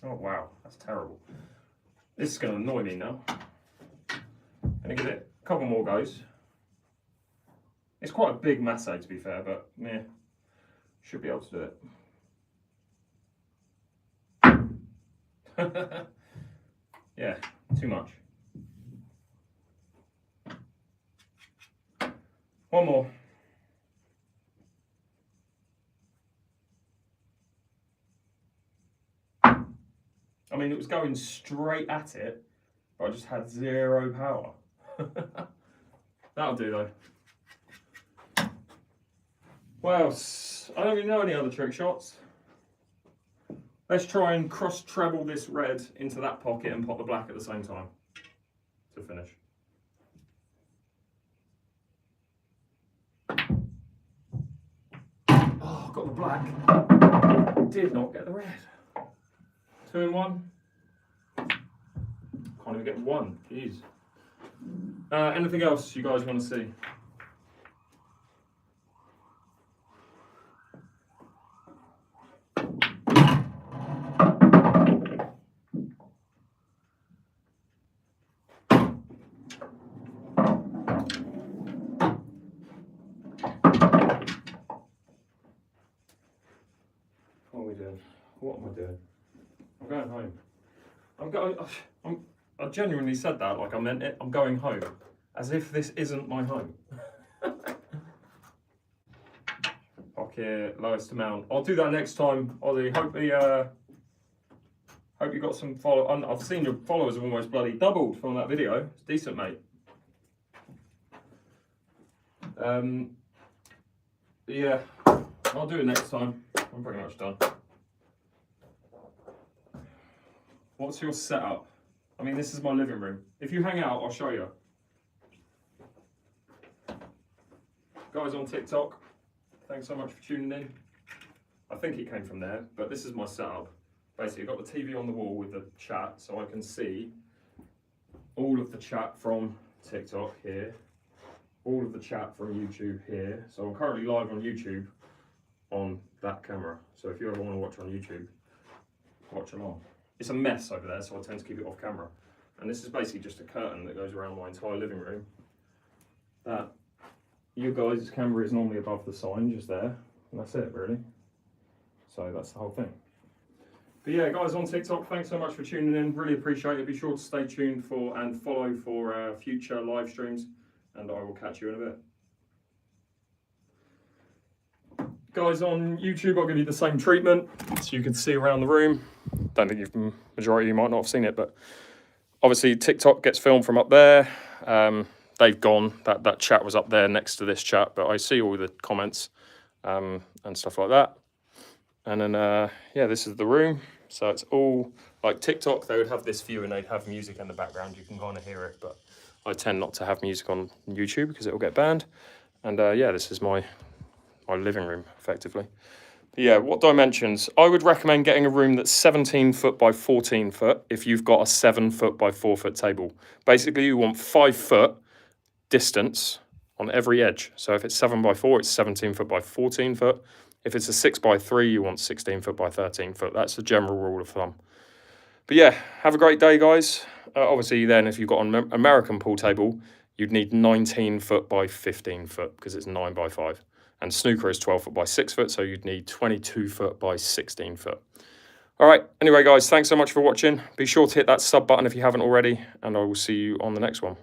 Oh wow, that's terrible. This is going to annoy me now. Gonna give it a couple more goes. It's quite a big massage to be fair, but yeah, should be able to do it. Yeah, too much. One more. I mean, it was going straight at it, but I just had zero power. That'll do though. What else? I don't really know any other trick shots. Let's try and cross treble this red into that pocket and pop the black at the same time to finish. Oh, got the black. Did not get the red. 2 in 1. Can't even get 1. Jeez. Anything else you guys want to see? What are we doing? What am I doing? I'm going home. I genuinely said that like I meant it. I'm going home. As if this isn't my home. Pocket, lowest amount. I'll do that next time, Ozzy. Hope you got some follow. I've seen your followers have almost bloody doubled from that video. It's decent, mate. Yeah, I'll do it next time. I'm pretty much done. What's your setup? I mean, this is my living room. If you hang out, I'll show you. Guys on TikTok, thanks so much for tuning in. I think it came from there, but this is my setup. Basically, I've got the TV on the wall with the chat, so I can see all of the chat from TikTok here, all of the chat from YouTube here. So I'm currently live on YouTube on that camera. So if you ever want to watch on YouTube, watch along. It's a mess over there, so I tend to keep it off camera. And this is basically just a curtain that goes around my entire living room. That you guys' camera is normally above the sign, just there, and that's it really. So that's the whole thing. But yeah, guys on TikTok, thanks so much for tuning in. Really appreciate it. Be sure to stay tuned for and follow for future live streams, and I will catch you in a bit. Guys on YouTube, I'll give you the same treatment, so you can see around the room. Don't think the majority of you might not have seen it, but obviously TikTok gets filmed from up there. They've gone. That chat was up there next to this chat, but I see all the comments and stuff like that. And then yeah, this is the room. So it's all like TikTok. They would have this view and they'd have music in the background. You can kind of hear it, but I tend not to have music on YouTube because it will get banned. And yeah, this is my living room effectively. But yeah, what dimensions? I would recommend getting a room that's 17 foot by 14 foot if you've got a 7 foot by 4 foot table. Basically, you want 5 foot distance on every edge. So if it's 7 by 4, it's 17 foot by 14 foot. If it's a 6 by 3, you want 16 foot by 13 foot. That's the general rule of thumb. But yeah, have a great day, guys. Obviously, then if you've got an American pool table, you'd need 19 foot by 15 foot because it's 9 by 5. And snooker is 12 foot by 6 foot, so you'd need 22 foot by 16 foot. All right, anyway, guys, thanks so much for watching. Be sure to hit that sub button if you haven't already, and I will see you on the next one.